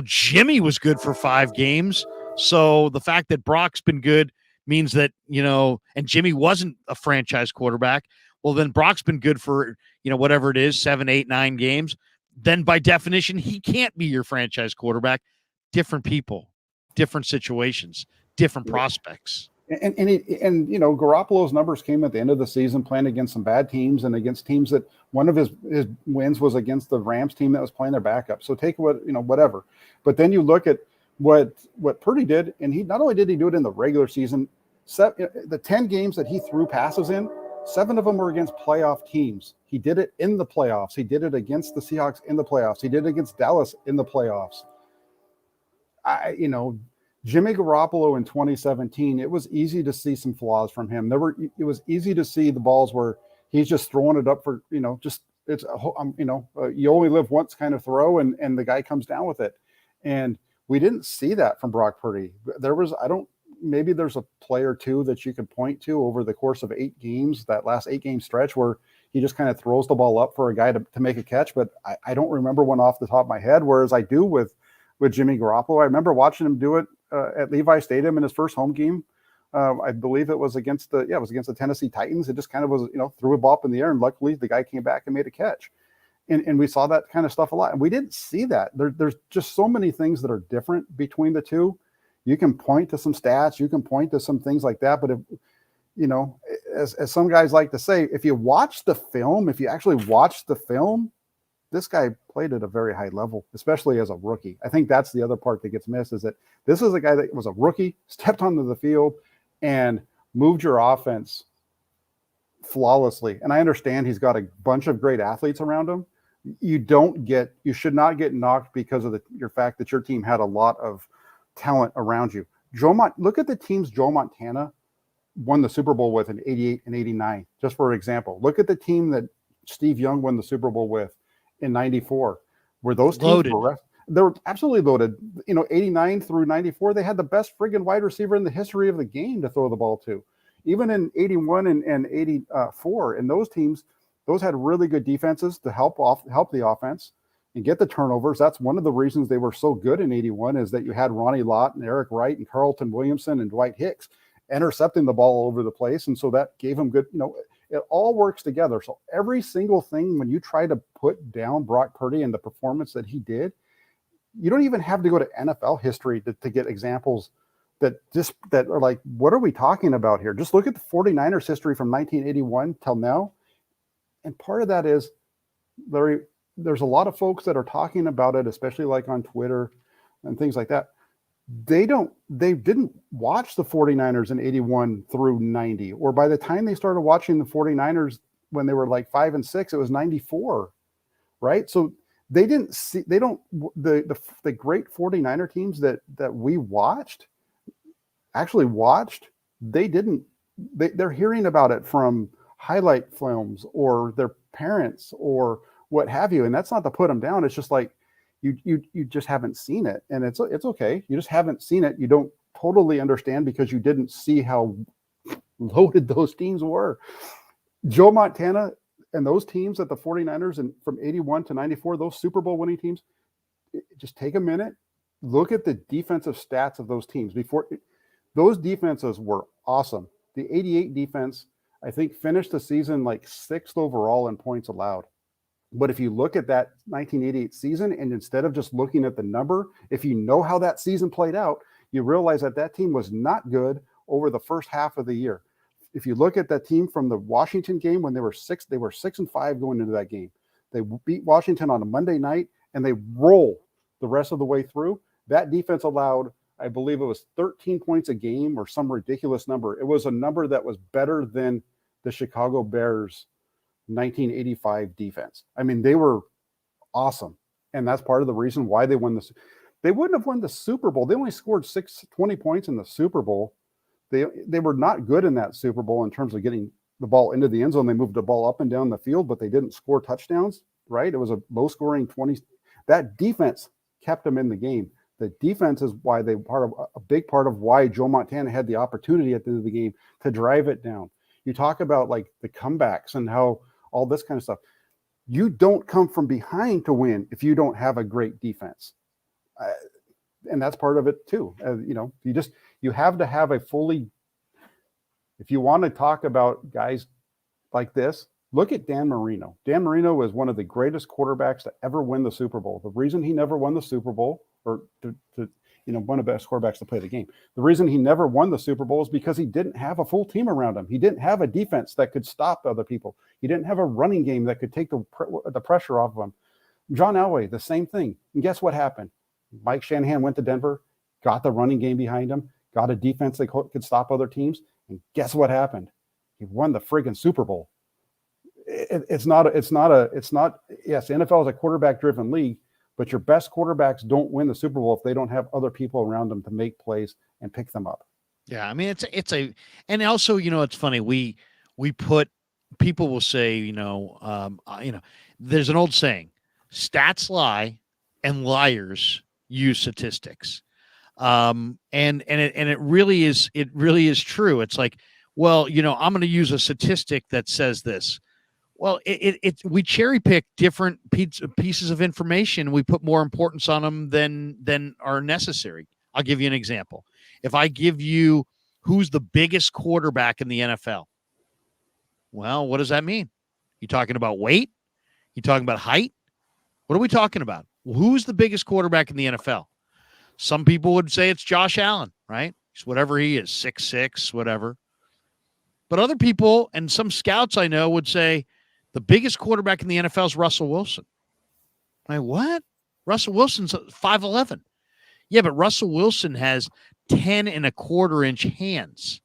Jimmy was good for 5 games. So the fact that Brock's been good means that, and Jimmy wasn't a franchise quarterback. Well, then Brock's been good for, whatever it is, 7, 8, 9 games. Then by definition, he can't be your franchise quarterback. Different people, different situations, different prospects. And Garoppolo's numbers came at the end of the season playing against some bad teams and against teams that one of his wins was against the Rams team that was playing their backup. So take whatever. But then you look at what Purdy did, and he not only did he do it in the regular season, the 10 games that he threw passes in, 7 of them were against playoff teams. He did it in the playoffs. He did it against the Seahawks in the playoffs. He did it against Dallas in the playoffs. Jimmy Garoppolo in 2017, it was easy to see some flaws from him. It was easy to see the balls where he's just throwing it up for, you only live once kind of throw, and the guy comes down with it. And we didn't see that from Brock Purdy. Maybe there's a play or two that you could point to over the course of 8 games, that last 8-game stretch where he just kind of throws the ball up for a guy to make a catch. But I don't remember one off the top of my head, whereas I do with Jimmy Garoppolo. I remember watching him do it at Levi Stadium in his first home game. I believe it was against the Tennessee Titans. It just kind of was, threw a ball up in the air, and luckily the guy came back and made a catch. And we saw that kind of stuff a lot. And we didn't see that. There's just so many things that are different between the two. You can point to some stats, you can point to some things like that. But as some guys like to say, if you actually watch the film, this guy played at a very high level, especially as a rookie. I think that's the other part that gets missed, is that this is a guy that was a rookie, stepped onto the field, and moved your offense flawlessly. And I understand he's got a bunch of great athletes around him. You should not get knocked because of your fact that your team had a lot of talent around you. Look at the teams Joe Montana won the Super Bowl with in 88 and 89, just for example. Look at the team that Steve Young won the Super Bowl with in 94, where those teams they were absolutely loaded. 89 through 94, they had the best friggin' wide receiver in the history of the game to throw the ball to. Even in 81 and 84, and those teams, those had really good defenses to help the offense and get the turnovers. That's one of the reasons they were so good in 81, is that you had Ronnie Lott and Eric Wright and Carlton Williamson and Dwight Hicks intercepting the ball all over the place. And so that gave them good, it all works together. So every single thing, when you try to put down Brock Purdy and the performance that he did, you don't even have to go to NFL history to get examples that are like, what are we talking about here? Just look at the 49ers history from 1981 till now. And part of that is, Larry, there's a lot of folks that are talking about it, especially like on Twitter and things like that. They didn't watch the 49ers in 81 through 90, or by the time they started watching the 49ers when they were like 5 and 6, it was 94, right? So the great 49er teams that we they're hearing about it from highlight films or their parents or what have you. And that's not to put them down. It's just like you just haven't seen it, and it's okay. You just haven't seen it. You don't totally understand because you didn't see how loaded those teams were. Joe Montana and those teams at the 49ers and from 81 to 94, those Super Bowl winning teams, just take a minute, look at the defensive stats of those teams. Before those defenses were awesome. The 88 defense, I think, finished the season like 6th overall in points allowed. But if you look at that 1988 season, and instead of just looking at the number, if you know how that season played out, you realize that that team was not good over the first half of the year. If you look at that team from the Washington game when they were 6-5 going into that game. They beat Washington on a Monday night, and they roll the rest of the way through. That defense allowed, I believe it was 13 points a game or some ridiculous number. It was a number that was better than the Chicago Bears 1985 defense. I mean, they were awesome. And that's part of the reason why they won this. They wouldn't have won the Super Bowl. They only scored 20 points in the Super Bowl. They were not good in that Super Bowl in terms of getting the ball into the end zone. They moved the ball up and down the field, but they didn't score touchdowns, right? It was a low scoring 20. That defense kept them in the game. The defense is why a big part of why Joe Montana had the opportunity at the end of the game to drive it down. You talk about like the comebacks and how all this kind of stuff. You don't come from behind to win if you don't have a great defense. And that's part of it too. You have to have a fully, if you want to talk about guys like this, look at Dan Marino. Dan Marino was one of the greatest quarterbacks to ever win the Super Bowl. The reason he never won the Super Bowl, or one of the best quarterbacks to play the game. The reason he never won the Super Bowl is because he didn't have a full team around him. He didn't have a defense that could stop other people. He didn't have a running game that could take the pressure off of him. John Elway, the same thing. And guess what happened? Mike Shanahan went to Denver, got the running game behind him, got a defense that could stop other teams. And guess what happened? He won the friggin' Super Bowl. It's not. Yes, NFL is a quarterback-driven league, but your best quarterbacks don't win the Super Bowl if they don't have other people around them to make plays and pick them up. Yeah, I mean and also it's funny we put people will say there's an old saying, stats lie and liars use statistics, and it really is true. It's like, well, I'm going to use a statistic that says this. Well, we cherry pick different pieces of information. We put more importance on them than are necessary. I'll give you an example. If I give you who's the biggest quarterback in the NFL, well, what does that mean? You talking about weight? You talking about height? What are we talking about? Who's the biggest quarterback in the NFL? Some people would say it's Josh Allen, right? It's whatever he is, 6'6", whatever. But other people and some scouts I know would say the biggest quarterback in the NFL is Russell Wilson. I'm like, what? Russell Wilson's 5'11". Yeah, but Russell Wilson has 10.25-inch hands.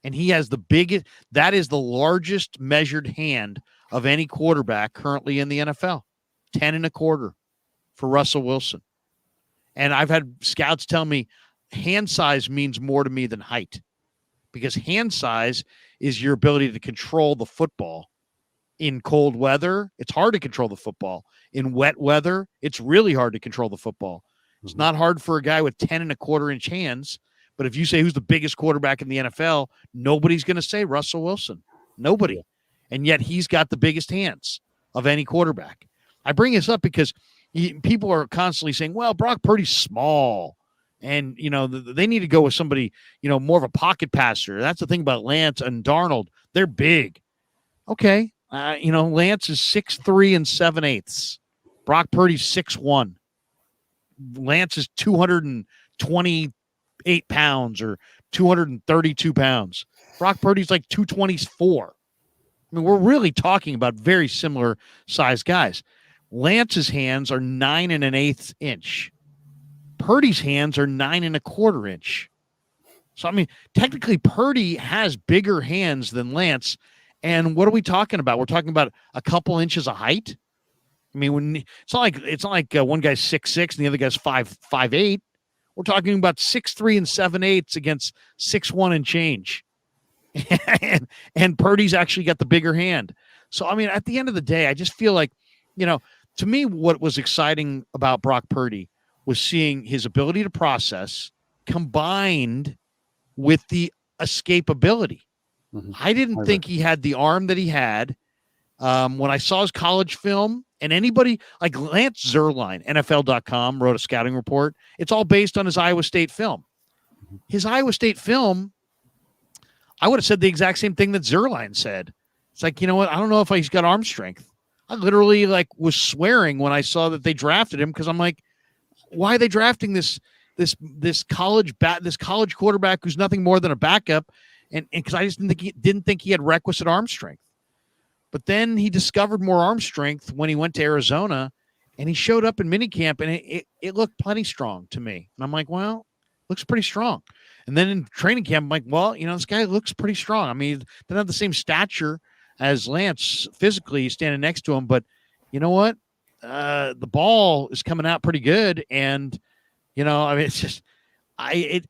And he has the biggest, that is the largest measured hand of any quarterback currently in the NFL. 10.25 for Russell Wilson. And I've had scouts tell me hand size means more to me than height, because hand size is your ability to control the football. In cold weather, it's hard to control the football. In wet weather, it's really hard to control the football. It's not hard for a guy with 10.25-inch hands. But if you say who's the biggest quarterback in the NFL, nobody's going to say Russell Wilson. Nobody. And yet he's got the biggest hands of any quarterback. I bring this up because people are constantly saying, well, Brock Purdy's small. And, they need to go with somebody, more of a pocket passer. That's the thing about Lance and Darnold. They're big. Okay. Lance is 6'3" and 7/8. Brock Purdy's 6'1". Lance is 228 pounds or 232 pounds. Brock Purdy's like 224. I mean, we're really talking about very similar sized guys. Lance's hands are 9 1/8 inch. Purdy's hands are 9 1/4 inch. So, I mean, technically Purdy has bigger hands than Lance. And what are we talking about? We're talking about a couple inches of height. I mean, it's not like one guy's 6'6" and the other guy's 5'8". We're talking about 6'3" and 7/8 against 6'1" and change. and Purdy's actually got the bigger hand. So, I mean, at the end of the day, I just feel like, to me, what was exciting about Brock Purdy was seeing his ability to process combined with the escapability. Mm-hmm. I didn't think he had the arm that he had. When I saw his college film, and anybody like Lance Zierlein, NFL.com, wrote a scouting report. It's all based on his Iowa State film. His Iowa State film, I would have said the exact same thing that Zierlein said. It's like, you know what? I don't know if he's got arm strength. I literally was swearing when I saw that they drafted him, because I'm like, why are they drafting this college quarterback who's nothing more than a backup? And because I just didn't think he had requisite arm strength. But then he discovered more arm strength when he went to Arizona, and he showed up in minicamp, and it looked plenty strong to me. And I'm like, well, looks pretty strong. And then in training camp, I'm like, well, this guy looks pretty strong. I mean, he doesn't have the same stature as Lance physically standing next to him, but you know what? The ball is coming out pretty good. And, I mean, it's just,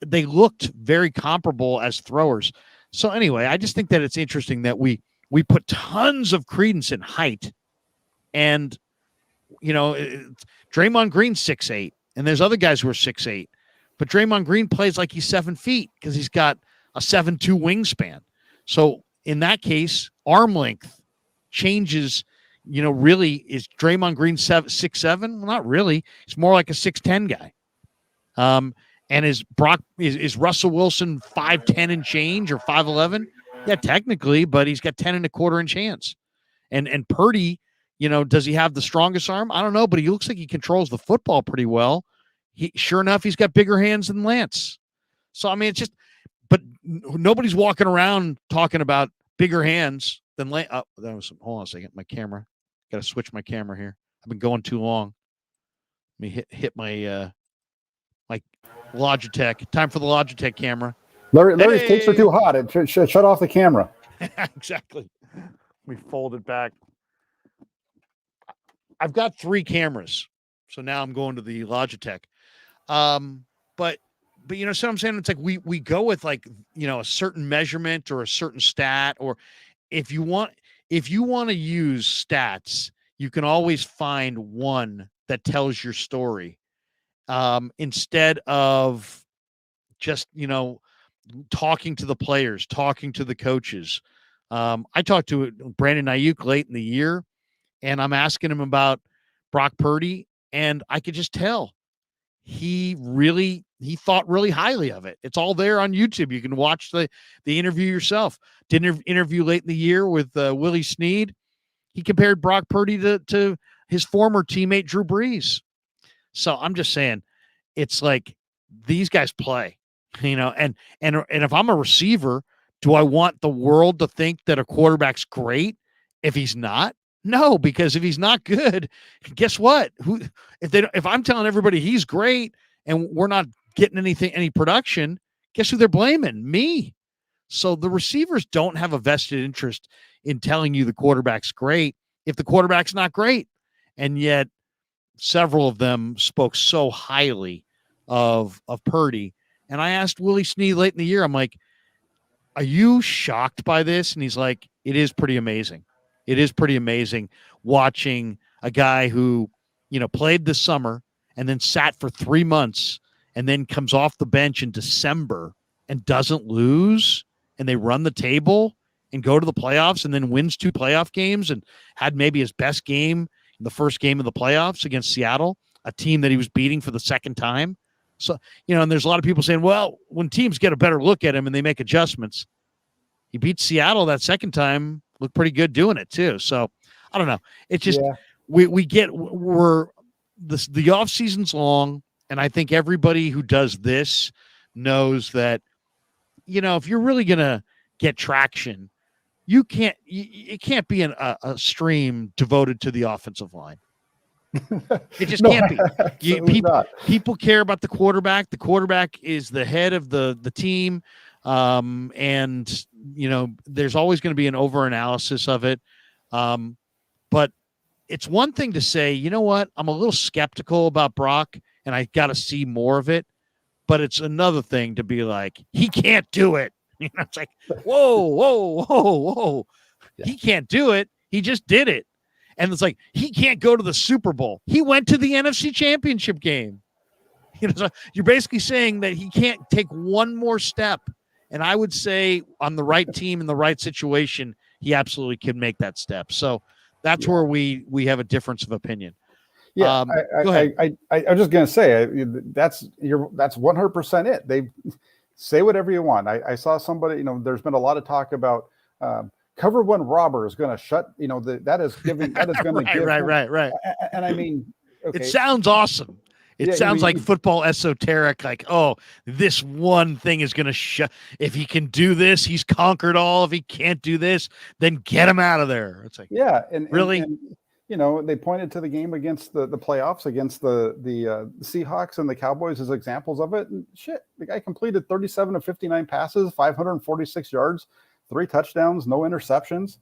they looked very comparable as throwers. So anyway, I just think that it's interesting that we put tons of credence in height, and, Draymond Green's 6'8", and there's other guys who are 6'8", but Draymond Green plays like he's 7 feet because he's got a 7'2" wingspan. So in that case, arm length changes. Really, is Draymond Green 6'7"? Well, not really. He's more like a 6'10" guy. And is Russell Wilson 5'10" and change, or 5'11"? Yeah, technically, but he's got 10 1/4 inch hands. And Purdy, does he have the strongest arm? I don't know, but he looks like he controls the football pretty well. Sure enough, he's got bigger hands than Lance. So, I mean, it's just, but nobody's walking around talking about bigger hands than Lance. Oh, hold on a second. My camera. Got to switch my camera here. I've been going too long. Let me hit my my Logitech. Time for the Logitech camera. Larry's cakes are too hot. It shut off the camera. Exactly. We fold it back. I've got 3 cameras, so now I'm going to the Logitech. But so what I'm saying, it's like we go with a certain measurement or a certain stat, or if you want to use stats, you can always find one that tells your story, instead of just talking to the players, talking to the coaches. I talked to Brandon Ayuk late in the year, and I'm asking him about Brock Purdy, and I could just tell he thought really highly of it. It's all there on YouTube. You can watch the interview yourself. Did an interview late in the year with Willie Snead. He compared Brock Purdy to his former teammate Drew Brees. So I'm just saying, it's like these guys play, and if I'm a receiver, do I want the world to think that a quarterback's great if he's not? No, because if he's not good, guess what? If I'm telling everybody he's great and we're not getting any production, guess who they're blaming? Me. So the receivers don't have a vested interest in telling you the quarterback's great if the quarterback's not great. And yet several of them spoke so highly of Purdy. And I asked Willie Snead late in the year, I'm like, are you shocked by this? And he's like, it is pretty amazing. It is pretty amazing watching a guy who, played this summer and then sat for 3 months and then comes off the bench in December and doesn't lose, and they run the table and go to the playoffs and then wins 2 playoff games and had maybe his best game in the first game of the playoffs against Seattle, a team that he was beating for the second time. So, and there's a lot of people saying, well, when teams get a better look at him and they make adjustments, he beat Seattle that second time, looked pretty good doing it too. So I don't know. It's just, the off season's long. And I think everybody who does this knows that, if you're really going to get traction, it can't be a stream devoted to the offensive line. It just can't be. People care about the quarterback. The quarterback is the head of the team. And there's always going to be an over-analysis of it. But it's one thing to say, you know what, I'm a little skeptical about Brock and I got to see more of it. But it's another thing to be like, he can't do it. It's like, whoa. Yeah. He can't do it. He just did it. And it's like, he can't go to the Super Bowl. He went to the NFC Championship game. So you're basically saying that he can't take one more step. And I would say on the right team in the right situation, he absolutely can make that step. So that's where we have a difference of opinion. Yeah, go ahead. I was just gonna say that's 100% it. They say whatever you want. I saw somebody, there's been a lot of talk about cover one robber is going to shut. That is going to give right. And I mean, okay, it sounds awesome. It sounds like football esoteric. Like, oh, this one thing is going to shut. If he can do this, he's conquered all. If he can't do this, then get him out of there. It's like, yeah, really. And they pointed to the game against the playoffs against the Seahawks and the Cowboys as examples of it. And shit, the guy completed 37 of 59 passes, 546 yards, 3 touchdowns, no interceptions.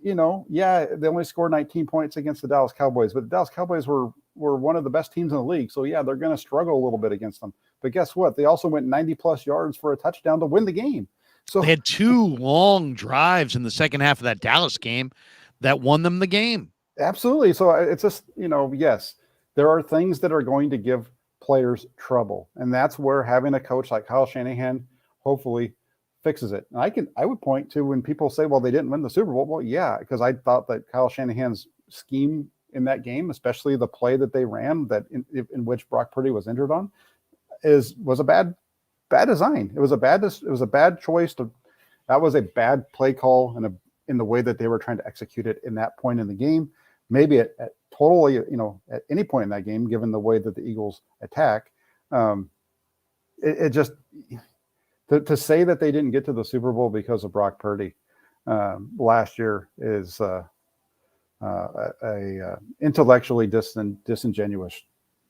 They only scored 19 points against the Dallas Cowboys, but the Dallas Cowboys were one of the best teams in the league. So yeah, they're going to struggle a little bit against them. But guess what? They also went 90 plus yards for a touchdown to win the game. So they had 2 long drives in the second half of that Dallas game that won them the game. Absolutely. So it's just, yes, there are things that are going to give players trouble. And that's where having a coach like Kyle Shanahan hopefully fixes it. And I would point to when people say, well, they didn't win the Super Bowl. Well, yeah, because I thought that Kyle Shanahan's scheme in that game, especially the play that they ran that in which Brock Purdy was injured on, was a bad design. It was a bad choice that was a bad play call in the way that they were trying to execute it in that point in the game. Maybe at totally, at any point in that game, given the way that the Eagles attack, it just to say that they didn't get to the Super Bowl because of Brock Purdy last year is a intellectually disingenuous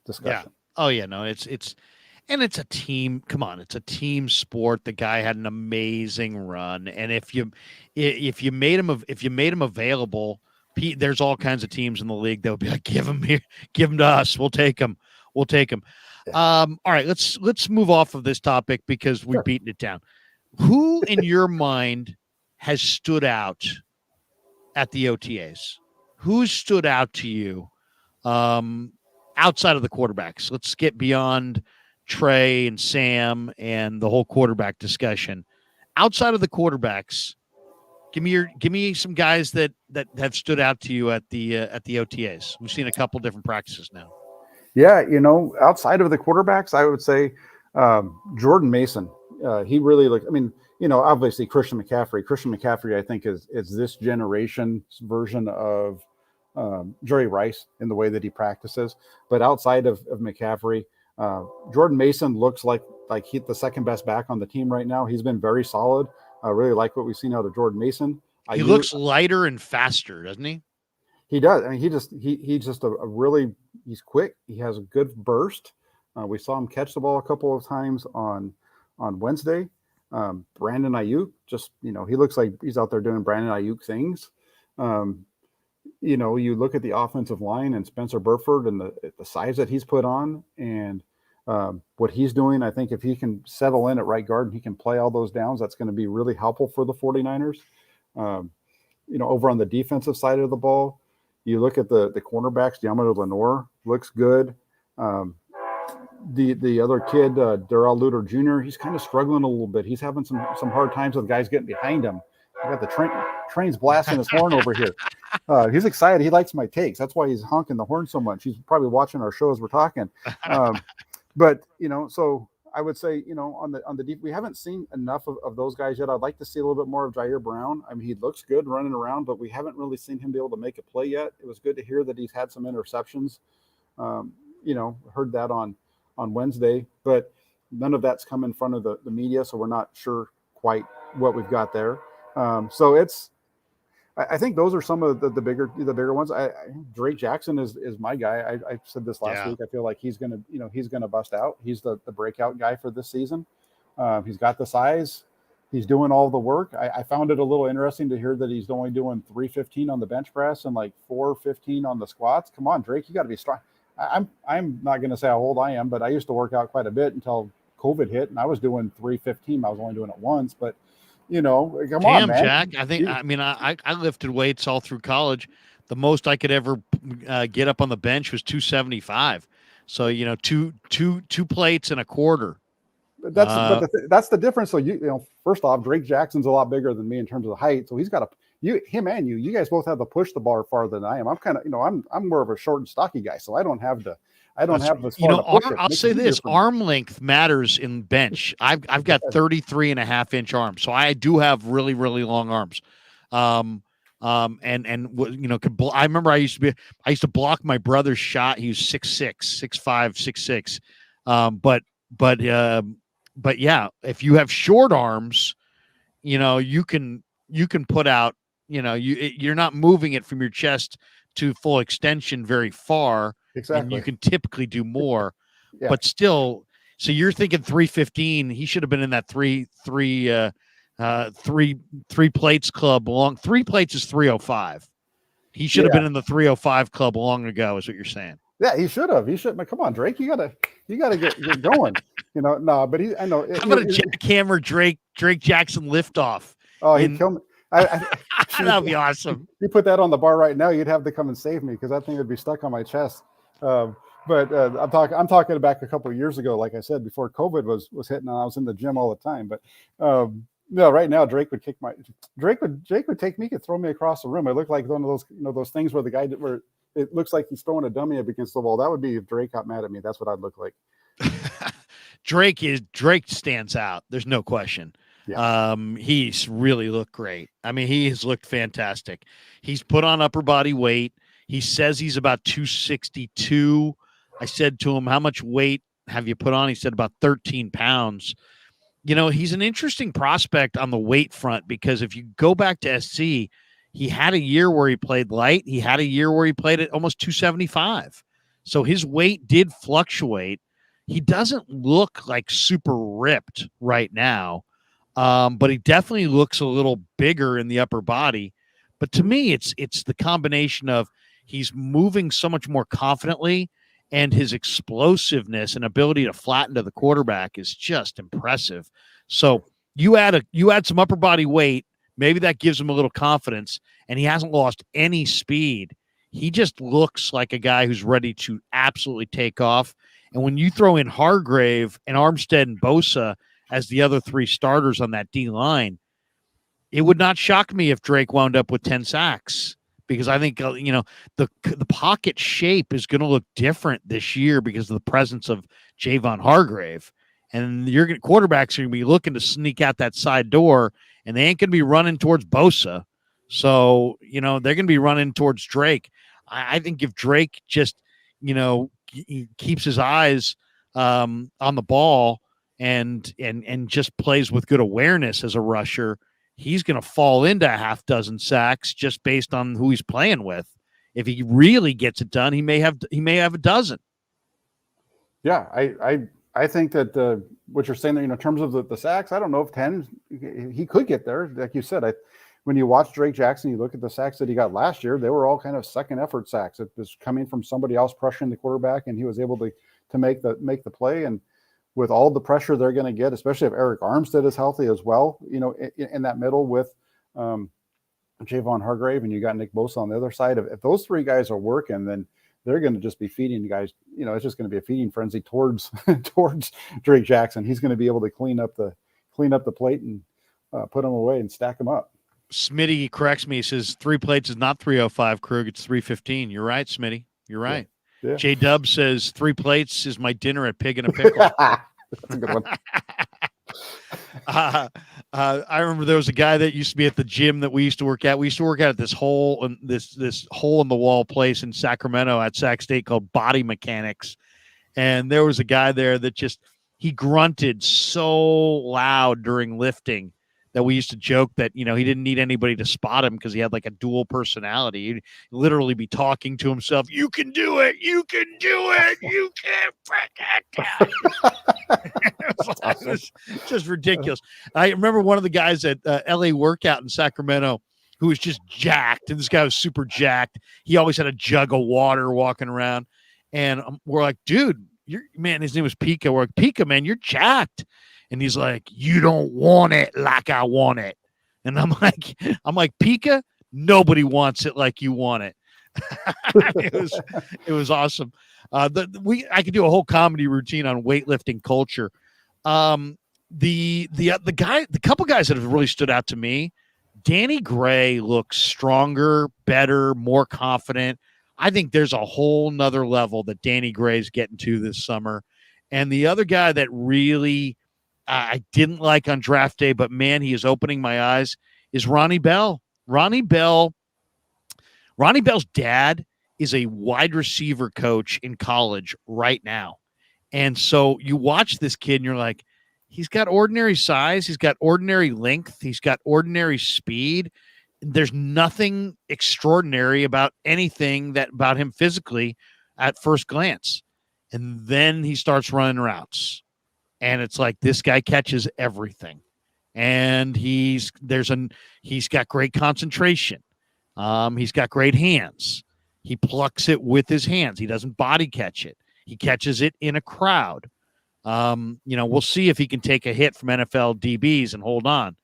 discussion. Yeah. Oh yeah, no, it's a team. Come on, it's a team sport. The guy had an amazing run, and if you made him available. There's all kinds of teams in the league that would be like, give him to us. We'll take him. Yeah. All right, let's move off of this topic because we've beaten it down. Who in your mind has stood out at the OTAs? Who stood out to you outside of the quarterbacks? Let's get beyond Trey and Sam and the whole quarterback discussion. Outside of the quarterbacks, give me some guys that have stood out to you at the OTAs. We've seen a couple different practices now. Yeah, outside of the quarterbacks, I would say Jordan Mason. He really looked. I mean, obviously Christian McCaffrey. Christian McCaffrey, I think, is this generation's version of Jerry Rice in the way that he practices. But outside of McCaffrey, Jordan Mason looks like he's the second best back on the team right now. He's been very solid. I really like what we've seen out of Jordan Mason. He looks lighter and faster, doesn't he? He does. I mean, he's just a really, he's quick. He has a good burst. We saw him catch the ball a couple of times on Wednesday. Brandon Ayuk, just, he looks like he's out there doing Brandon Ayuk things. You look at the offensive line and Spencer Burford and the size that he's put on and what he's doing. I think if he can settle in at right guard and he can play all those downs, that's going to be really helpful for the 49ers. Over on the defensive side of the ball, you look at the cornerbacks. Deommodore Lenoir looks good. The other kid, Darrell Luter Jr., he's kind of struggling a little bit. He's having some hard times with guys getting behind him. I got the train's blasting his horn over here. He's excited. He likes my takes. That's why he's honking the horn so much. He's probably watching our show as we're talking. But so I would say, on the deep, we haven't seen enough of those guys yet. I'd like to see a little bit more of Jair Brown. I mean, he looks good running around, but we haven't really seen him be able to make a play yet. It was good to hear that he's had some interceptions. Heard that on Wednesday, but none of that's come in front of the media, so we're not sure quite what we've got there. So I think those are some of the bigger ones. Drake Jackson is my guy. I said this last week. I feel like he's gonna bust out. He's the breakout guy for this season. He's got the size. He's doing all the work. I found it a little interesting to hear that he's only doing 315 on the bench press and like 415 on the squats. Come on, Drake, you got to be strong. I'm not going to say how old I am, but I used to work out quite a bit until COVID hit, and I was doing 315. I was only doing it once, but Come on, Damn, man. Jack. I lifted weights all through college. The most I could ever get up on the bench was 275. So, two plates and a quarter. That's the difference. So first off, Drake Jackson's a lot bigger than me in terms of height. So he's got him and you guys both have to push the bar farther than I am. I'm kind of, I'm more of a short and stocky guy. So I don't have this far to push it. I'll say this, arm length matters in bench. I've got 33 and a half inch arms. So I do have really, really long arms. I remember I used to block my brother's shot. He was 6'6", 6'5", 6'6". But yeah, if you have short arms, you can put out, you're not moving it from your chest to full extension very far. Exactly. And you can typically do more, yeah. But still, so you're thinking 315. He should have been in that three plates club long. 3 plates is 305. He should have been in the 305 club long ago, is what you're saying. Yeah, he should have. Come on, Drake. You gotta get going. No, but I know. How about a jackhammer Drake Jackson liftoff? Oh, he'd kill me. That'd be awesome. You put that on the bar right now, you'd have to come and save me because that thing would be stuck on my chest. I'm talking back a couple of years ago, like I said, before COVID was hitting, and I was in the gym all the time. But no, right now Drake would take me, could throw me across the room. It looked like one of those those things where where it looks like he's throwing a dummy up against the wall. That would be if Drake got mad at me. That's what I'd look like. Drake stands out. There's no question. Yeah. He's really looked great. I mean, he has looked fantastic. He's put on upper body weight. He says he's about 262. I said to him, how much weight have you put on? He said about 13 pounds. He's an interesting prospect on the weight front because if you go back to SC, he had a year where he played light. He had a year where he played at almost 275. So his weight did fluctuate. He doesn't look like super ripped right now. But he definitely looks a little bigger in the upper body. But to me, it's the combination of he's moving so much more confidently, and his explosiveness and ability to flatten to the quarterback is just impressive. So you add some upper body weight, maybe that gives him a little confidence, and he hasn't lost any speed. He just looks like a guy who's ready to absolutely take off. And when you throw in Hargrave and Armstead and Bosa as the other 3 starters on that D line, it would not shock me if Drake wound up with 10 sacks because I think, the pocket shape is going to look different this year because of the presence of Javon Hargrave. And quarterbacks are going to be looking to sneak out that side door, and they ain't going to be running towards Bosa. So, they're going to be running towards Drake. I think if Drake just, he keeps his eyes on the ball, and just plays with good awareness as a rusher, he's going to fall into a half dozen sacks just based on who he's playing with. If he really gets it done, he may have a dozen. Yeah, I think that what you're saying there, in terms of the sacks, I don't know if 10 he could get there. Like you said, when you watch Drake Jackson, you look at the sacks that he got last year, they were all kind of second effort sacks. It was coming from somebody else pressuring the quarterback, and he was able to make the play. And with all the pressure they're going to get, especially if Eric Armstead is healthy as well, in that middle with Javon Hargrave, and you got Nick Bosa on the other side. If those 3 guys are working, then they're going to just be feeding guys. It's just going to be a feeding frenzy towards Drake Jackson. He's going to be able to clean up the plate and put them away and stack them up. Smitty corrects me. He says 3 plates is not 305, Krug. It's 315. You're right, Smitty. You're right. Yeah. J Dub says 3 plates is my dinner at Pig and a Pickle. That's a good one. I remember there was a guy that used to be at the gym that we used to work at. We used to work out at this hole in the wall place in Sacramento at Sac State called Body Mechanics. And there was a guy there that he grunted so loud during lifting that we used to joke that, he didn't need anybody to spot him because he had like a dual personality. He'd literally be talking to himself. You can do it. You can do it. You can freaking It was just ridiculous. I remember one of the guys at LA Workout in Sacramento who was just jacked. And this guy was super jacked. He always had a jug of water walking around. And we're like, dude, his name was Pika. We're like, Pika, man, you're jacked. And he's like, you don't want it like I want it. And I'm like, Pika, nobody wants it like you want it. it was awesome. I could do a whole comedy routine on weightlifting culture. The couple guys that have really stood out to me, Danny Gray looks stronger, better, more confident. I think there's a whole nother level that Danny Gray's getting to this summer. And the other guy that really I didn't like on draft day, but man, he is opening my eyes, is Ronnie Bell. Ronnie Bell's dad is a wide receiver coach in college right now. And so you watch this kid and you're like, he's got ordinary size, he's got ordinary length, he's got ordinary speed. There's nothing extraordinary about anything about him physically at first glance. And then he starts running routes. And it's like this guy catches everything. And he's got great concentration. He's got great hands. He plucks it with his hands. He doesn't body catch it. He catches it in a crowd. We'll see if he can take a hit from NFL DBs and hold on.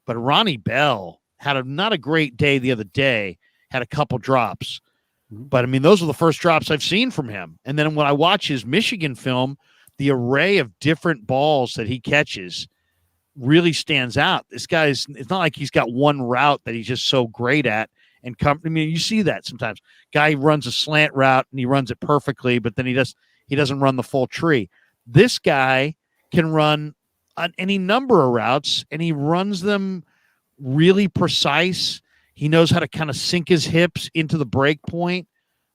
But Ronnie Bell had not a great day the other day, had a couple drops. But, I mean, those are the first drops I've seen from him. And then when I watch his Michigan film, the array of different balls that he catches really stands out. This guy's, it's not like he's got one route that he's just so great at. And you see that sometimes. Guy runs a slant route and he runs it perfectly, but then he doesn't run the full tree. This guy can run on any number of routes, and he runs them really precise. He knows how to kind of sink his hips into the break point.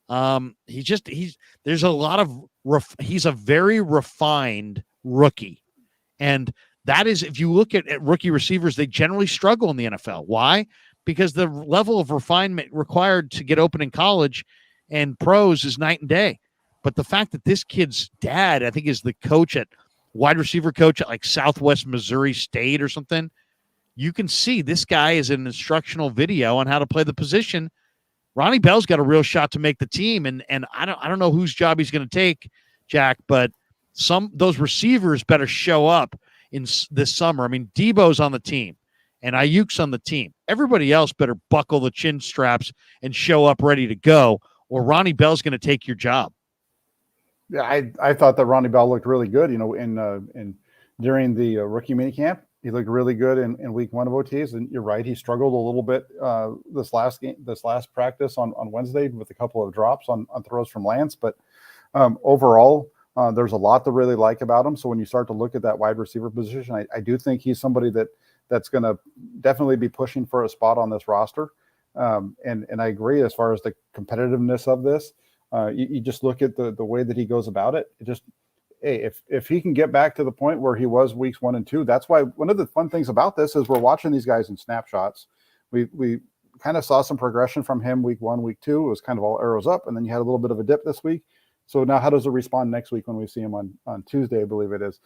There's a lot of he's a very refined rookie, and that is, if you look at rookie receivers, they generally struggle in the NFL. Why? Because the level of refinement required to get open in college and pros is night and day. But the fact that this kid's dad, I think, is the wide receiver coach at like Southwest Missouri State or something, you can see this guy is an instructional video on how to play the position. Ronnie Bell's got a real shot to make the team, and I don't know whose job he's going to take, Jack, but those receivers better show up in this summer. I mean, Debo's on the team, and Ayuk's on the team. Everybody else better buckle the chin straps and show up ready to go, or Ronnie Bell's going to take your job. Yeah, I thought that Ronnie Bell looked really good. In during the rookie minicamp, he looked really good in week one of OTAs. And you're right, he struggled a little bit this last practice on Wednesday with a couple of drops on throws from Lance. But overall, there's a lot to really like about him. So when you start to look at that wide receiver position, I do think he's somebody that's going to definitely be pushing for a spot on this roster. And I agree as far as the competitiveness of this. You just look at the way that he goes about it. If he can get back to the point where he was weeks 1 and 2, that's why one of the fun things about this is we're watching these guys in snapshots. We kind of saw some progression from him week 1, week 2. It was kind of all arrows up, and then you had a little bit of a dip this week. So now how does it respond next week when we see him on Tuesday, I believe it is,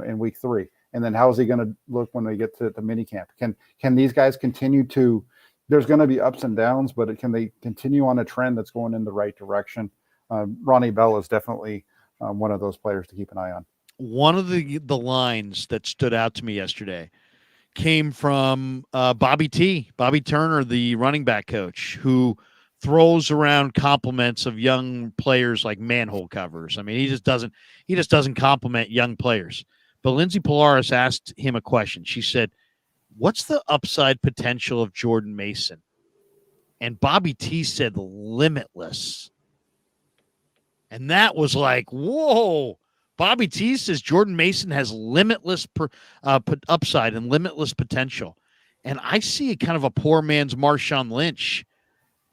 in week 3? And then how is he going to look when we get to minicamp? Can these guys continue to – there's going to be ups and downs, but can they continue on a trend that's going in the right direction? Ronnie Bell is definitely one of those players to keep an eye on. One of the lines that stood out to me yesterday came from Bobby Turner, the running back coach, who throws around compliments of young players like manhole covers. I mean, he just doesn't compliment young players. But Lindsay Polaris asked him a question. She said, "What's the upside potential of Jordan Mason?" And Bobby T said, "Limitless." And that was like, whoa. Bobby T says Jordan Mason has limitless upside and limitless potential. And I see kind of a poor man's Marshawn Lynch.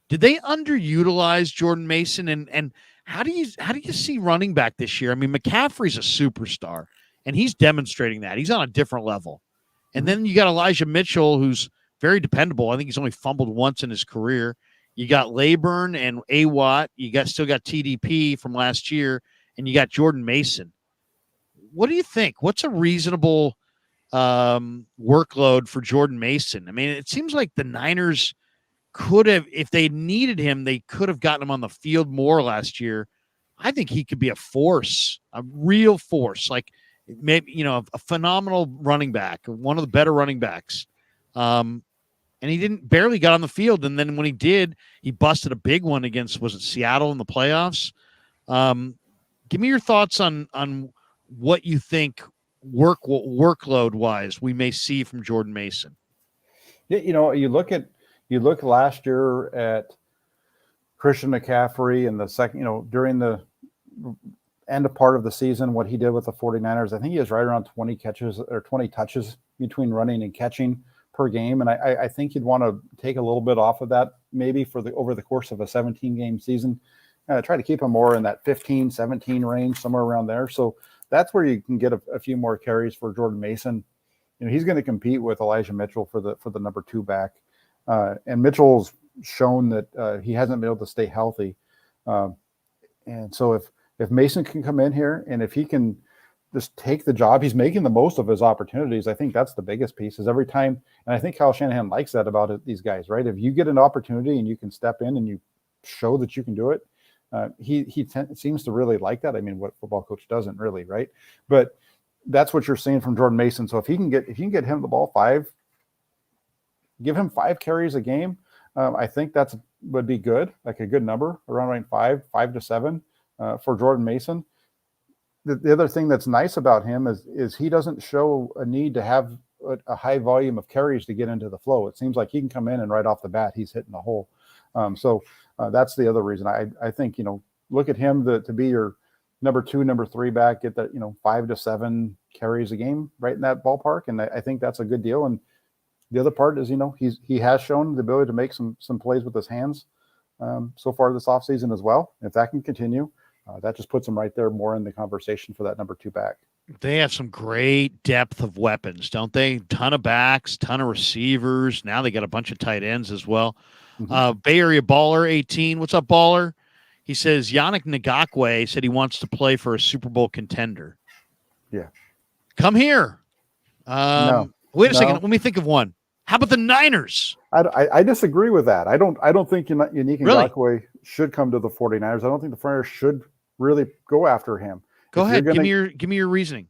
Did they underutilize Jordan Mason? And how do you see running back this year? I mean, McCaffrey's a superstar, and he's demonstrating that. He's on a different level. And then you got Elijah Mitchell, who's very dependable. I think he's only fumbled once in his career. You got Leyburn and Awatt. Still got TDP from last year, and you got Jordan Mason. What do you think? What's a reasonable workload for Jordan Mason? I mean, it seems like the Niners could have, if they needed him, they could have gotten him on the field more last year. I think he could be a force, a real force, like maybe, a phenomenal running back, one of the better running backs. and he didn't barely got on the field. And then when he did, he busted a big one against, was it Seattle in the playoffs? Give me your thoughts on what you think workload wise we may see from Jordan Mason. Yeah, you look last year at Christian McCaffrey and the second, during the end of part of the season, what he did with the 49ers. I think he was right around 20 catches or 20 touches between running and catching per game. And I think you'd want to take a little bit off of that maybe over the course of a 17-game season. Try to keep him more in that 15, 17 range, somewhere around there. So that's where you can get a few more carries for Jordan Mason. He's going to compete with Elijah Mitchell for the number 2 back. And Mitchell's shown that he hasn't been able to stay healthy. And so if Mason can come in here and if he can just take the job, he's making the most of his opportunities. I think that's the biggest piece is every time. And I think Kyle Shanahan likes that about these guys, right? If you get an opportunity and you can step in and you show that you can do it, he seems to really like that. I mean, what football coach doesn't really, right? But that's what you're seeing from Jordan Mason. So if you can get him the ball 5, give him 5 carries a game. I think would be good, like a good number around 5 to 7 for Jordan Mason. The other thing that's nice about him is he doesn't show a need to have a high volume of carries to get into the flow. It seems like he can come in and right off the bat, he's hitting the hole. So that's the other reason. I think, look at him to be your number 2, number 3 back, get that, 5 to 7 carries a game right in that ballpark. And I think that's a good deal. And the other part is, he has shown the ability to make some plays with his hands so far this offseason as well. If that can continue, that just puts him right there more in the conversation for that number 2 back. They have some great depth of weapons, don't they? Ton of backs, ton of receivers. Now they got a bunch of tight ends as well. Mm-hmm. Bay Area Baller 18. What's up, Baller? He says Yannick Ngakoue said he wants to play for a Super Bowl contender. Yeah. Come here. No. Wait a second. Let me think of one. How about the Niners? I disagree with that. I don't think Yannick Ngakoue should come to the 49ers. I don't think the 49ers should really go after him. Go ahead. Give me your reasoning.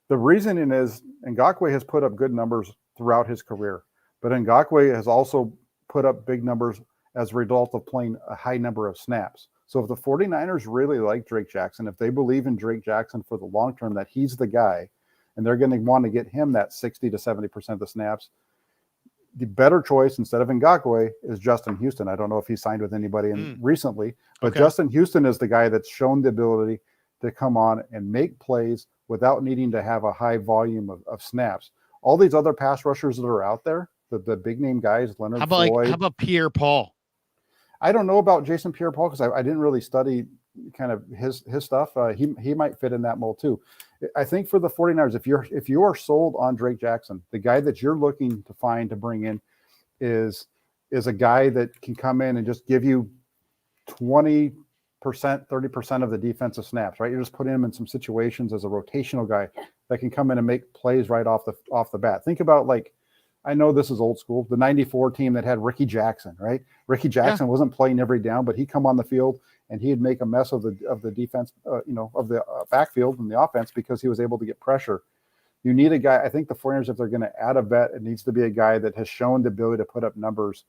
The reasoning is Ngakoue has put up good numbers throughout his career, but Ngakoue has also put up big numbers as a result of playing a high number of snaps. So if the 49ers really like Drake Jackson, if they believe in Drake Jackson for the long term, that he's the guy, and they're going to want to get him that 60 to 70% of the snaps, the better choice instead of Ngakoue is Justin Houston. I don't know if he signed with anybody recently, but okay. Justin Houston is the guy that's shown the ability to come on and make plays without needing to have a high volume of snaps. All these other pass rushers that are out there, the big name guys, Leonard Floyd. How about Pierre Paul? I don't know about Jason Pierre Paul because I didn't really study kind of his stuff. He might fit in that mold too. I think for the 49ers, if you are sold on Drake Jackson, the guy that you're looking to find to bring in is a guy that can come in and just give you 20%, 30% of the defensive snaps, right? You just put him in some situations as a rotational guy that can come in and make plays right off the bat. Think about, like, I know this is old school, the 94 team that had Ricky Jackson, right? Ricky Jackson wasn't playing every down, but he'd come on the field and he'd make a mess of the defense, of the backfield and the offense because he was able to get pressure. You need a guy. I think the 49ers, if they're going to add a vet, it needs to be a guy that has shown the ability to put up numbers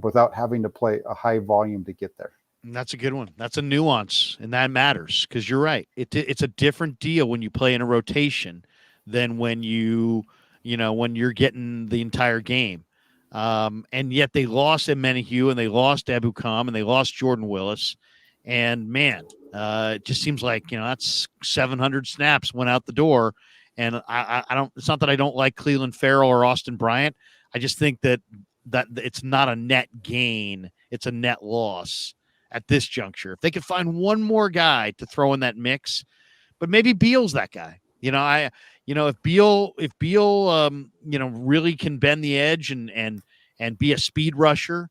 without having to play a high volume to get there. And that's a good one. That's a nuance, and that matters because you're right. It's a different deal when you play in a rotation than when when you're getting the entire game. And yet they lost Emmenihue and they lost Ebukam and they lost Jordan Willis. And man, it just seems like, that's 700 snaps went out the door. And I don't, it's not that I don't like Cleveland Farrell or Austin Bryant. I just think that it's not a net gain. It's a net loss at this juncture. If they could find one more guy to throw in that mix, but maybe Beal's that guy. If Beal really can bend the edge and be a speed rusher,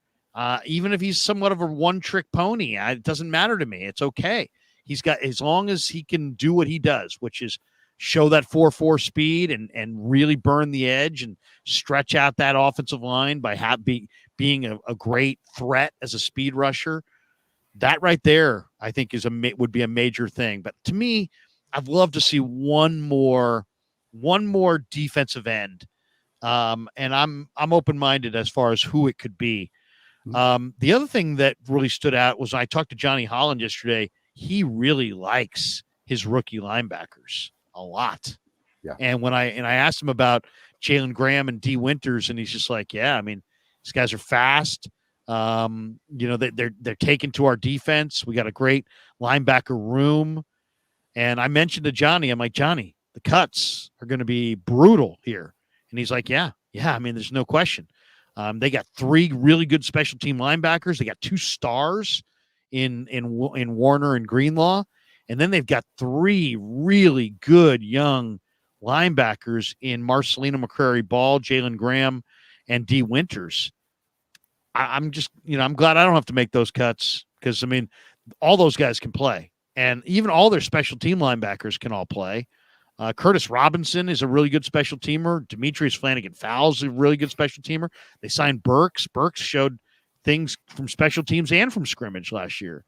even if he's somewhat of a one-trick pony, it doesn't matter to me. It's okay. He's got, as long as he can do what he does, which is show that 4.4 speed and really burn the edge and stretch out that offensive line by being a great threat as a speed rusher. That right there, I think, would be a major thing. But to me, I'd love to see one more defensive end And I'm open-minded as far as who it could be. The other thing that really stood out was I talked to Johnny Holland yesterday. He really likes his rookie linebackers a lot. Yeah. And when I asked him about Jalen Graham and D Winters, and he's just like, yeah, I mean, these guys are fast. They're taken to our defense. We got a great linebacker room. And I mentioned to Johnny, I'm like, Johnny, the cuts are going to be brutal here. And he's like, yeah. I mean, there's no question. They got 3 really good special team linebackers. They got 2 stars in Warner and Greenlaw. And then they've got 3 really good young linebackers in Marcelino McCrary-Ball, Jalen Graham, and D Winters. I'm just, I'm glad I don't have to make those cuts because, I mean, all those guys can play. And even all their special team linebackers can all play. Curtis Robinson is a really good special teamer. Demetrius Flanagan-Fowles is a really good special teamer. They signed Burks. Burks showed things from special teams and from scrimmage last year.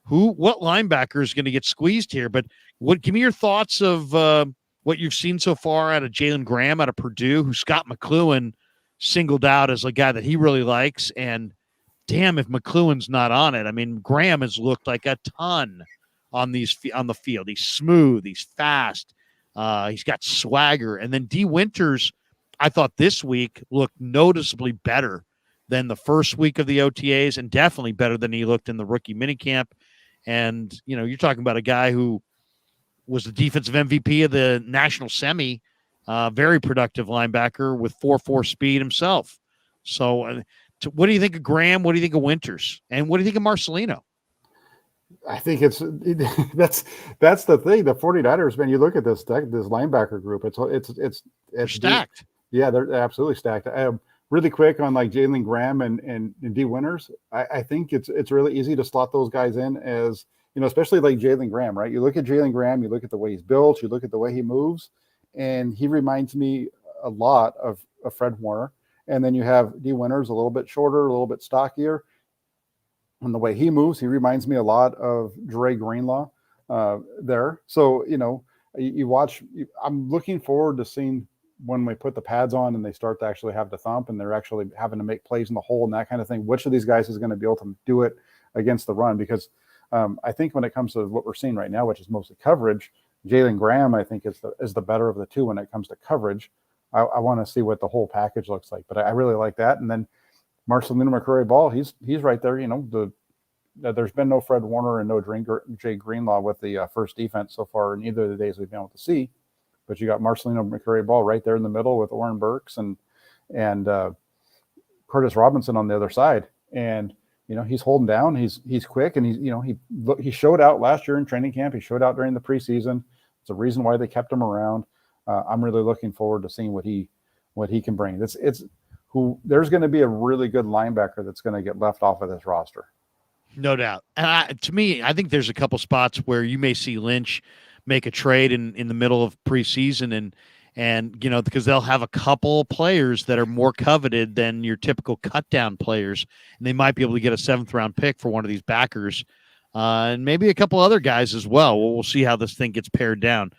What linebacker is going to get squeezed here? But give me your thoughts of what you've seen so far out of Jalen Graham out of Purdue, who Scott McCloughan singled out as a guy that he really likes. And damn, if McCloughan's not on it, I mean, Graham has looked like a ton on the field. He's smooth. He's fast. He's got swagger. And then D Winters, I thought this week looked noticeably better than the first week of the OTAs and definitely better than he looked in the rookie minicamp. And, you're talking about a guy who was the defensive MVP of the national semi, very productive linebacker with 4.4 speed himself. So what do you think of Graham? What do you think of Winters? And what do you think of Marcelino? I think that's the thing. The 49ers, man, you look at this linebacker group, it's stacked. They're absolutely stacked. Really quick on like Jalen Graham and D Winters. I think it's really easy to slot those guys in as, especially like Jalen Graham, right? You look at Jalen Graham, you look at the way he's built, you look at the way he moves, and he reminds me a lot of Fred Warner. And then you have D Winters, a little bit shorter, a little bit stockier. And the way he moves, he reminds me a lot of Dre Greenlaw there. So, you watch, I'm looking forward to seeing when we put the pads on and they start to actually have to thump and they're actually having to make plays in the hole and that kind of thing. Which of these guys is going to be able to do it against the run? Because I think when it comes to what we're seeing right now, which is mostly coverage, Jalen Graham, I think, is the better of the two when it comes to coverage. I want to see what the whole package looks like, but I really like that. And then Marcelino McCrary-Ball, he's right there. There's been no Fred Warner and no Jay Greenlaw with the first defense so far in either of the days we've been able to see. But you got Marcelino McCrary-Ball right there in the middle with Oren Burks and Curtis Robinson on the other side. And he's holding down. He's quick, and he showed out last year in training camp. He showed out during the preseason. It's a reason why they kept him around. I'm really looking forward to seeing what he can bring. There's going to be a really good linebacker that's going to get left off of this roster. No doubt. And to me, I think there's a couple spots where you may see Lynch make a trade in the middle of preseason and because they'll have a couple players that are more coveted than your typical cut down players, and they might be able to get a 7th round pick for one of these backers, and maybe a couple other guys as well. We'll see how this thing gets pared down.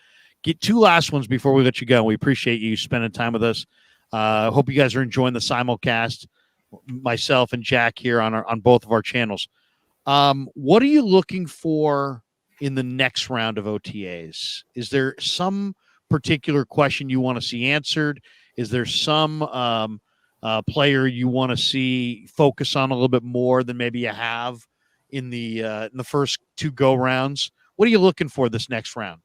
Get 2 last ones before we let you go. We appreciate you spending time with us. Hope you guys are enjoying the simulcast. Myself and Jack here on both of our channels. What are you looking for in the next round of OTAs? Is there some particular question you want to see answered? Is there some player you want to see focus on a little bit more than maybe you have in the first 2 go rounds? What are you looking for this next round?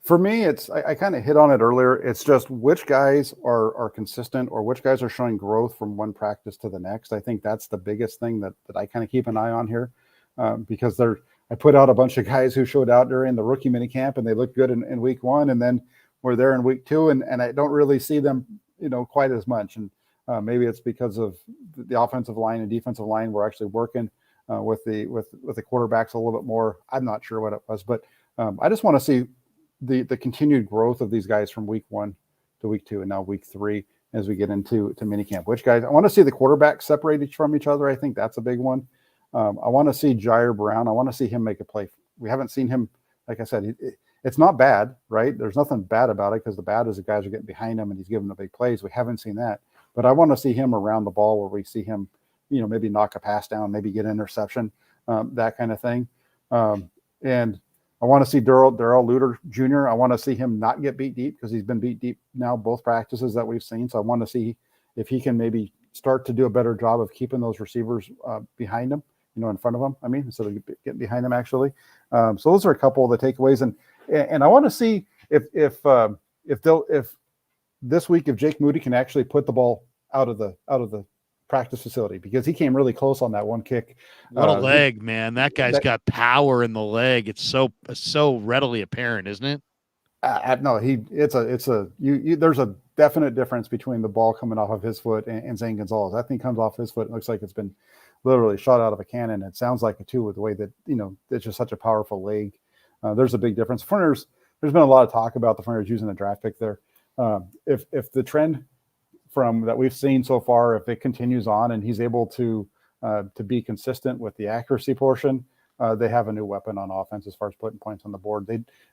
For me, I kind of hit on it earlier. It's just which guys are consistent or which guys are showing growth from one practice to the next. I think that's the biggest thing that I kind of keep an eye on here because I put out a bunch of guys who showed out during the rookie minicamp and they looked good in week 1, and then we're there in week 2, and I don't really see them, quite as much. And maybe it's because of the offensive line and defensive line. We're actually working with the quarterbacks a little bit more. I'm not sure what it was, but I just want to see the continued growth of these guys from week 1 to week 2 and now week 3 as we get into minicamp. Which guys I want to see the quarterbacks separate from each other. I think that's a big one. I want to see Jair Brown. I want to see him make a play. We haven't seen him, like I said, It's not bad, right? There's nothing bad about it because the bad is the guys are getting behind him and he's giving the big plays. We haven't seen that, but I want to see him around the ball where we see him, maybe knock a pass down, maybe get an interception, that kind of thing. And I want to see Darrell Luter Jr. I want to see him not get beat deep because he's been beat deep now both practices that we've seen. So I want to see if he can maybe start to do a better job of keeping those receivers behind him, in front of him. I mean, instead of getting behind him actually. So those are a couple of the takeaways, and I want to see if this week if Jake Moody can actually put the ball out of the practice facility, because he came really close on that one kick. What a leg, man! That guy's got power in the leg. It's so readily apparent, isn't it? No, there's a definite difference between the ball coming off of his foot and Zane Gonzalez. That thing comes off his foot. It looks like it's been literally shot out of a cannon. It sounds like it too, with the way that, it's just such a powerful leg. There's a big difference. There's been a lot of talk about the Frontiers using a draft pick there. If the trend from that we've seen so far, if it continues on and he's able to be consistent with the accuracy portion, they have a new weapon on offense as far as putting points on the board.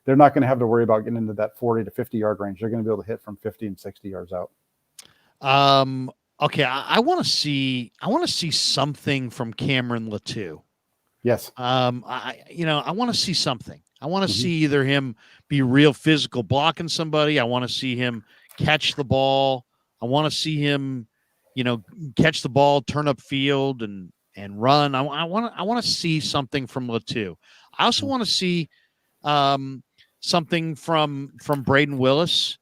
They're not going to have to worry about getting into that 40 to 50 yard range. They're going to be able to hit from 50 and 60 yards out. Okay, I want to see something from Cameron Latou. Yes. I want to see something. I want to see either him be real physical blocking somebody. I want to see him catch the ball. I want to see him, catch the ball, turn up field and run. I want to see something from Latou. I also want to see something from Braden Willis.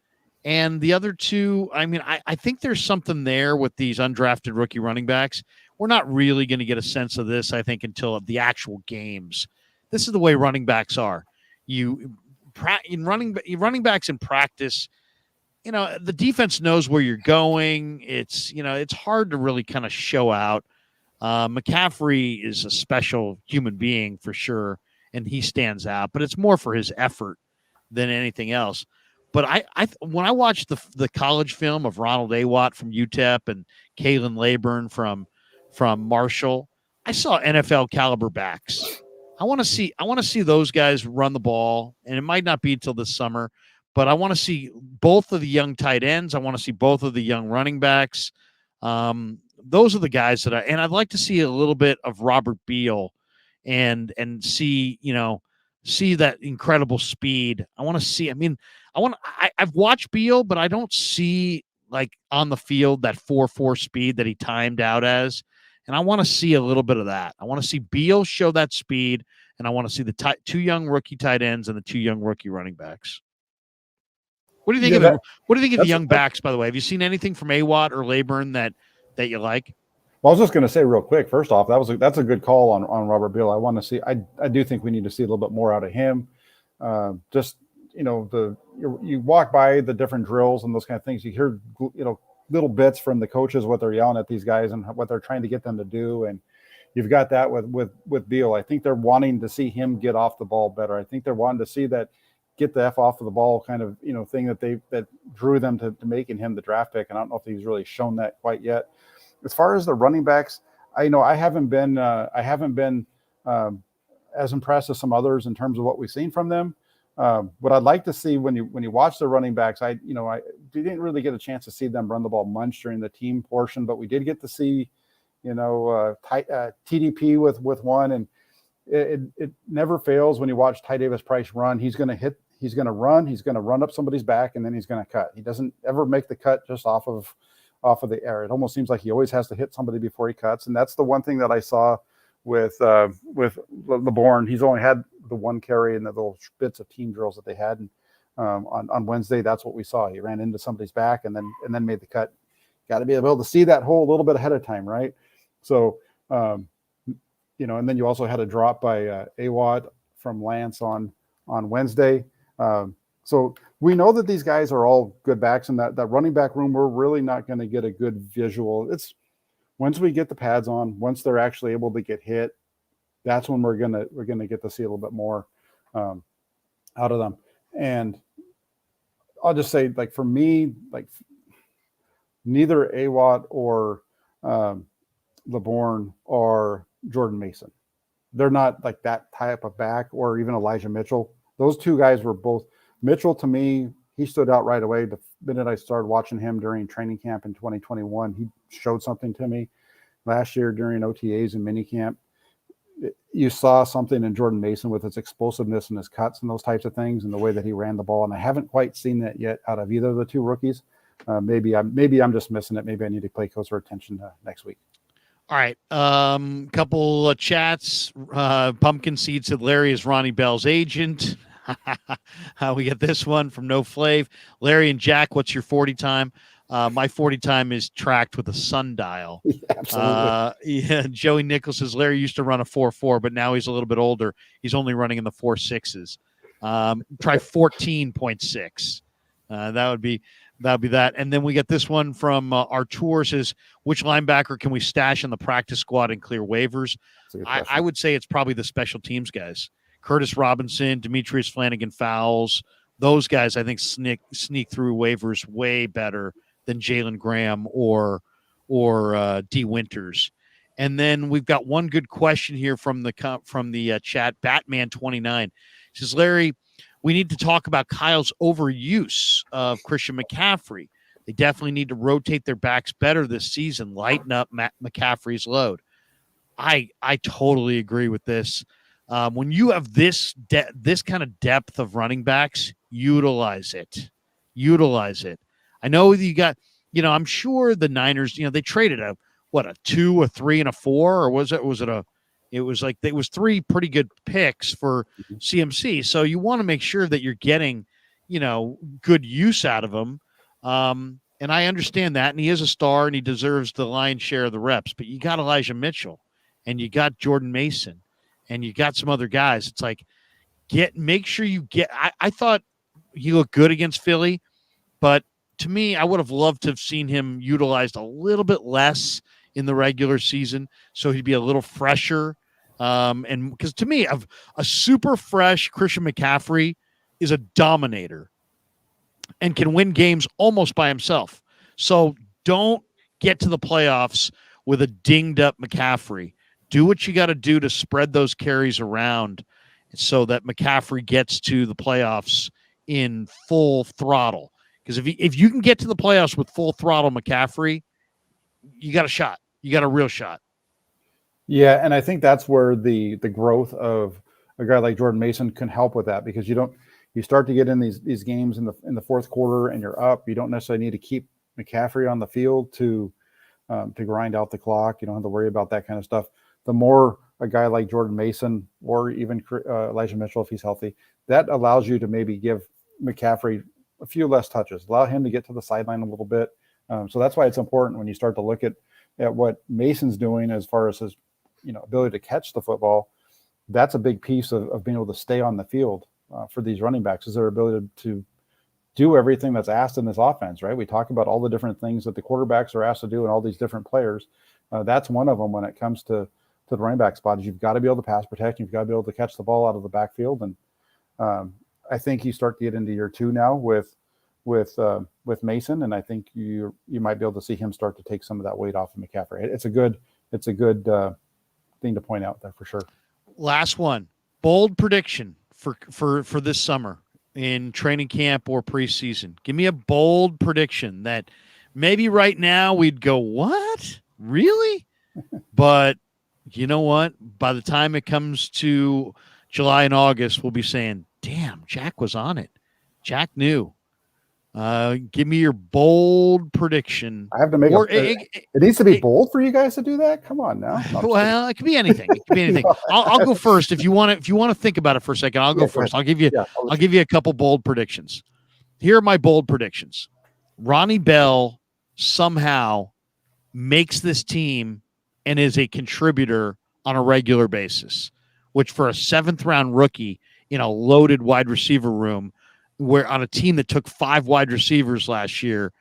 And the other two, I think there's something there with these undrafted rookie running backs. We're not really going to get a sense of this, I think, until the actual games. This is the way running backs are. Running backs in practice, the defense knows where you're going. It's hard to really kind of show out. McCaffrey is a special human being for sure, and he stands out, but it's more for his effort than anything else. But when I watched the college film of Ronald Awatt from UTEP and Kalen Laburn from Marshall, I saw NFL caliber backs. I want to see those guys run the ball, and it might not be until this summer, but I want to see both of the young tight ends. I want to see both of the young running backs. Those are the guys and I'd like to see a little bit of Robert Beal and see that incredible speed. I want to see. I've watched Beal, but I don't see like on the field that 4.4 speed that he timed out as. And I want to see a little bit of that. I want to see Beal show that speed, and I want to see the two young rookie tight ends and the two young rookie running backs. What do you think of it? What do you think of the young backs, by the way? Have you seen anything from Awatt or Laburn that you like? Well, I was just going to say real quick, first off, that's a good call on Robert Beal. I want to see, I do think we need to see a little bit more out of him. You walk by the different drills and those kind of things, you hear, little bits from the coaches, what they're yelling at these guys and what they're trying to get them to do. And you've got that with Beal. I think they're wanting to see him get off the ball better. I think they're wanting to see that get the F off of the ball kind of, thing that drew them to making him the draft pick. And I don't know if he's really shown that quite yet. As far as the running backs, I haven't been as impressed as some others in terms of what we've seen from them. What I'd like to see when you watch the running backs, we didn't really get a chance to see them run the ball much during the team portion, but we did get to see, TDP with one, and it never fails when you watch Ty Davis Price run. He's going to run up somebody's back, and then he's going to cut. He doesn't ever make the cut just off of the air. It almost seems like he always has to hit somebody before he cuts, and that's the one thing that I saw with LeBourne. He's only had the one carry in the little bits of team drills that they had, and on Wednesday, that's what we saw. He ran into somebody's back and then made the cut. Got to be able to see that hole a little bit ahead of time, right? So, and then you also had a drop by Awatt from Lance on Wednesday. So we know that these guys are all good backs, and that running back room, we're really not going to get a good visual. It's once we get the pads on, once they're actually able to get hit, that's when we're gonna get to see a little bit more out of them. And I'll just say, like, for me, like, neither Awatt or LeBourne or Jordan Mason, they're not like that type of back, or even Elijah Mitchell. those two guys were both. Mitchell, to me, he stood out right away. The minute I started watching him during training camp in 2021, he showed something to me. Last year during OTAs and minicamp, you saw something in Jordan Mason with his explosiveness and his cuts and those types of things and the way that he ran the ball. And I haven't quite seen that yet out of either of the two rookies. Maybe I'm just missing it. Maybe I need to pay closer attention next week. All right. Couple of chats. Pumpkin Seed said Larry is Ronnie Bell's agent. We get this one from No Flav. Larry and Jack, what's your 40 time? My 40 time is tracked with a sundial. Yeah, absolutely. Yeah. Joey Nichols says Larry used to run a 4.4, but now he's a little bit older. He's only running in the 4.6s. Try 14.6. That would be that. And then we get this one from Artur says, which linebacker can we stash in the practice squad and clear waivers? I would say it's probably the special teams guys. Curtis Robinson, Demetrius Flanagan-Fowles, those guys I think sneak through waivers way better than Jalen Graham or D. Winters. And then we've got one good question here from the chat. Batman29 says, Larry, we need to talk about Kyle's overuse of Christian McCaffrey. They definitely need to rotate their backs better this season, lighten up McCaffrey's load. I totally agree with this. When you have this kind of depth of running backs, utilize it. I know you got, I'm sure the Niners, they traded a 2, a 3, and a 4, or was it 3 pretty good picks for CMC. So you want to make sure that you're getting, good use out of him. And I understand that. And he is a star and he deserves the lion's share of the reps, but you got Elijah Mitchell and you got Jordan Mason and you got some other guys. It's like, make sure you get, I thought he looked good against Philly, but to me, I would have loved to have seen him utilized a little bit less in the regular season. So he'd be a little fresher. And because to me, a super fresh Christian McCaffrey is a dominator and can win games almost by himself. So don't get to the playoffs with a dinged up McCaffrey. Do what you got to do to spread those carries around so that McCaffrey gets to the playoffs in full throttle. Because if you can get to the playoffs with full throttle McCaffrey, you got a shot. You got a real shot. Yeah, and I think that's where the growth of a guy like Jordan Mason can help with that, because you start to get in these games in the fourth quarter and you're up. You don't necessarily need to keep McCaffrey on the field to grind out the clock. You don't have to worry about that kind of stuff. The more a guy like Jordan Mason or even Elijah Mitchell, if he's healthy, that allows you to maybe give McCaffrey a few less touches, allow him to get to the sideline a little bit. So that's why it's important when you start to look at what Mason's doing as far as his ability to catch the football. That's a big piece of being able to stay on the field for these running backs, is their ability to do everything that's asked in this offense, right? We talk about all the different things that the quarterbacks are asked to do and all these different players. That's one of them when it comes to the running back spot, is you've got to be able to pass protect. You've got to be able to catch the ball out of the backfield. And I think you start to get into year 2 now with Mason, and I think you might be able to see him start to take some of that weight off of McCaffrey. It's a good thing to point out there for sure. Last one, bold prediction for this summer in training camp or preseason. Give me a bold prediction that maybe right now we'd go, what? Really? But you know what? By the time it comes to July and August, we'll be saying, damn, Jack was on it. Jack knew. Give me your bold prediction. I have to make it needs to be bold for you guys to do that. Come on now. Well, it could be anything. It could be anything. I'll go first if you want to think about it for a second. I'll go first. I'll give you a couple bold predictions. Here are my bold predictions. Ronnie Bell somehow makes this team and is a contributor on a regular basis, which for a 7th round rookie in a loaded wide receiver room, where on a team that took 5 wide receivers last year,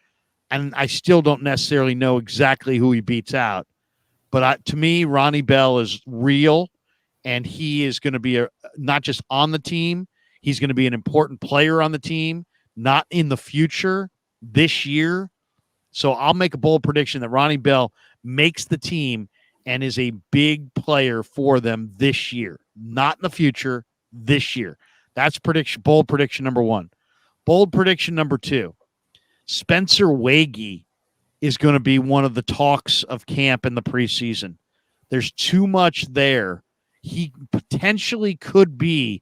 and I still don't necessarily know exactly who he beats out. But to me, Ronnie Bell is real, and he is going to be not just on the team, he's going to be an important player on the team, not in the future, this year. So I'll make a bold prediction that Ronnie Bell makes the team and is a big player for them this year, not in the future, this year. That's bold prediction number 1. Bold prediction number 2. Spencer Wagee is going to be one of the talks of camp in the preseason. There's too much there. He potentially could be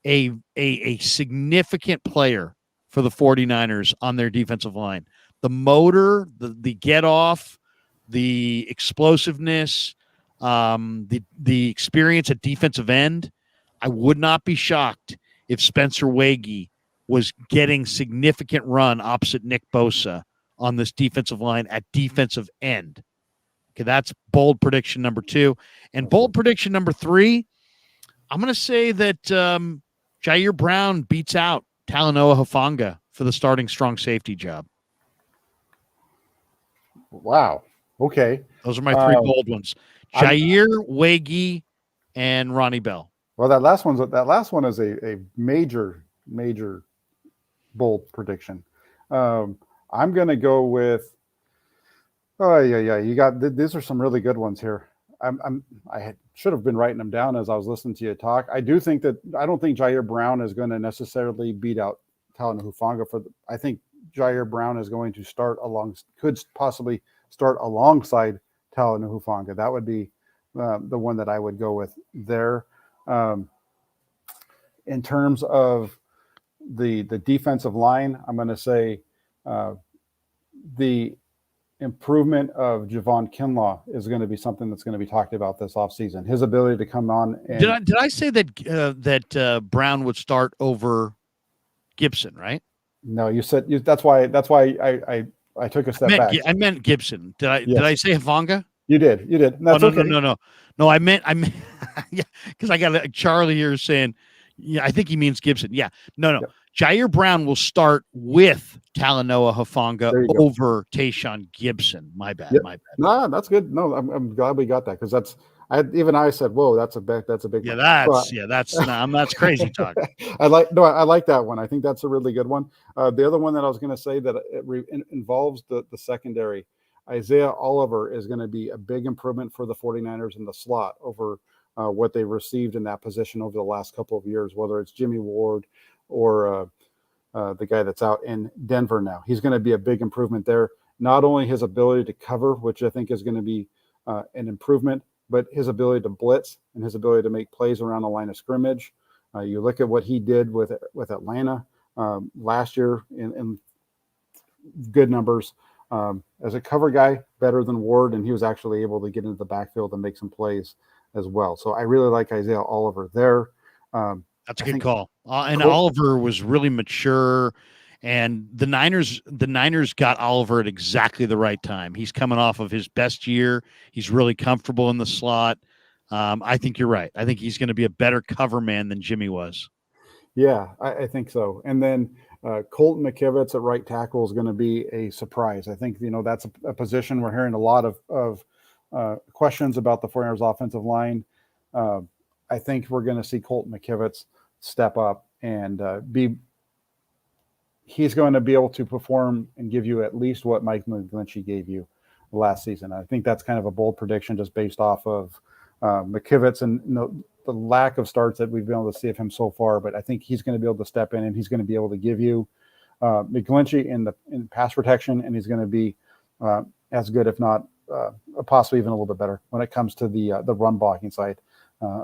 a significant player for the 49ers on their defensive line. The motor, the get off, the explosiveness, the experience at defensive end. I would not be shocked if Spencer Wagee was getting significant run opposite Nick Bosa on this defensive line at defensive end. Okay, that's bold prediction number 2. And bold prediction number 3, I'm going to say that Jair Brown beats out Talanoa Hufanga for the starting strong safety job. Wow. Okay. Those are my 3 bold ones. Jair, Wagee, and Ronnie Bell. Well, that last one is a major bold prediction. I'm going to go with. Oh yeah. You got these are some really good ones here. I should have been writing them down as I was listening to you talk. I don't think Jair Brown is going to necessarily beat out Talanoa Hufanga I think Jair Brown is going to could possibly start alongside Talanoa Hufanga. That would be the one that I would go with there. In terms of the defensive line, I'm going to say the improvement of Javon Kinlaw is going to be something that's going to be talked about this offseason. His ability to come on. And did I say that Brown would start over Gibson, right? No, you said that's why I took a step back. I meant Gibson. Did I say Hufanga? You did. That's okay. No. I meant yeah, because I got Charlie here saying, yeah, I think he means Gibson. Yeah, no. Yep. Jair Brown will start with Talanoa Hufanga over Tayshaun Gibson. My bad. Yep. No, that's good. No, I'm glad we got that because I said, whoa, that's a big one. That's crazy talk. I like that one. I think that's a really good one. The other one that I was going to say that it involves the secondary. Isaiah Oliver is going to be a big improvement for the 49ers in the slot over what they received in that position over the last couple of years, whether it's Jimmy Ward or the guy that's out in Denver now. He's going to be a big improvement there. Not only his ability to cover, which I think is going to be an improvement, but his ability to blitz and his ability to make plays around the line of scrimmage. You look at what he did with Atlanta last year in good numbers. As a cover guy, better than Ward, and he was actually able to get into the backfield and make some plays as well. So I really like Isaiah Oliver there. That's a good call. And Oliver was really mature, and the Niners got Oliver at exactly the right time. He's coming off of his best year. He's really comfortable in the slot. I think you're right. I think he's going to be a better cover man than Jimmy was. Yeah, I think so. And then Colton McKivitz at right tackle is going to be a surprise. I think, that's a position we're hearing a lot of questions about the 49ers offensive line. I think we're going to see Colton McKivitz step up and he's going to be able to perform and give you at least what Mike McGlinchey gave you last season. I think that's kind of a bold prediction just based off of McKivitz and the lack of starts that we've been able to see of him so far. But I think he's going to be able to step in and he's going to be able to give you McGlinchey in pass protection, and he's going to be as good, if not possibly even a little bit better when it comes to the run blocking side.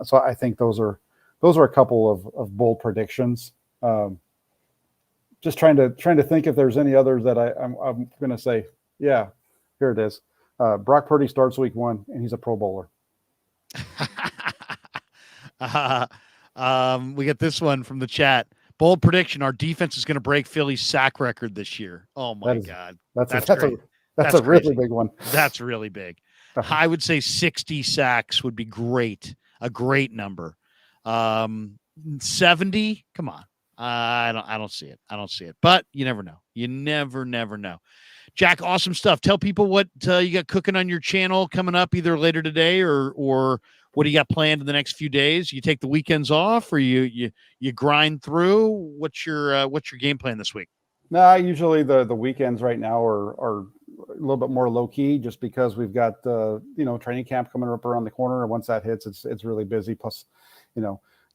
So I think those are a couple of bold predictions. Just trying to think if there's any others that I'm going to say. Yeah, here it is. Brock Purdy starts week 1 and he's a Pro Bowler. We got this one from the chat. Bold prediction: our defense is going to break Philly's sack record this year. Oh my God, that's a really big one. That's really big. I would say 60 sacks would be great. A great number. 70. Come on. I don't see it. I don't see it. But you never know. You never know. Jack, awesome stuff. Tell people what you got cooking on your channel coming up either later today or what do you got planned in the next few days? You take the weekends off or you grind through? What's your game plan this week? No, usually the weekends right now are a little bit more low key just because we've got training camp coming up around the corner, and once that hits, it's really busy. Plus,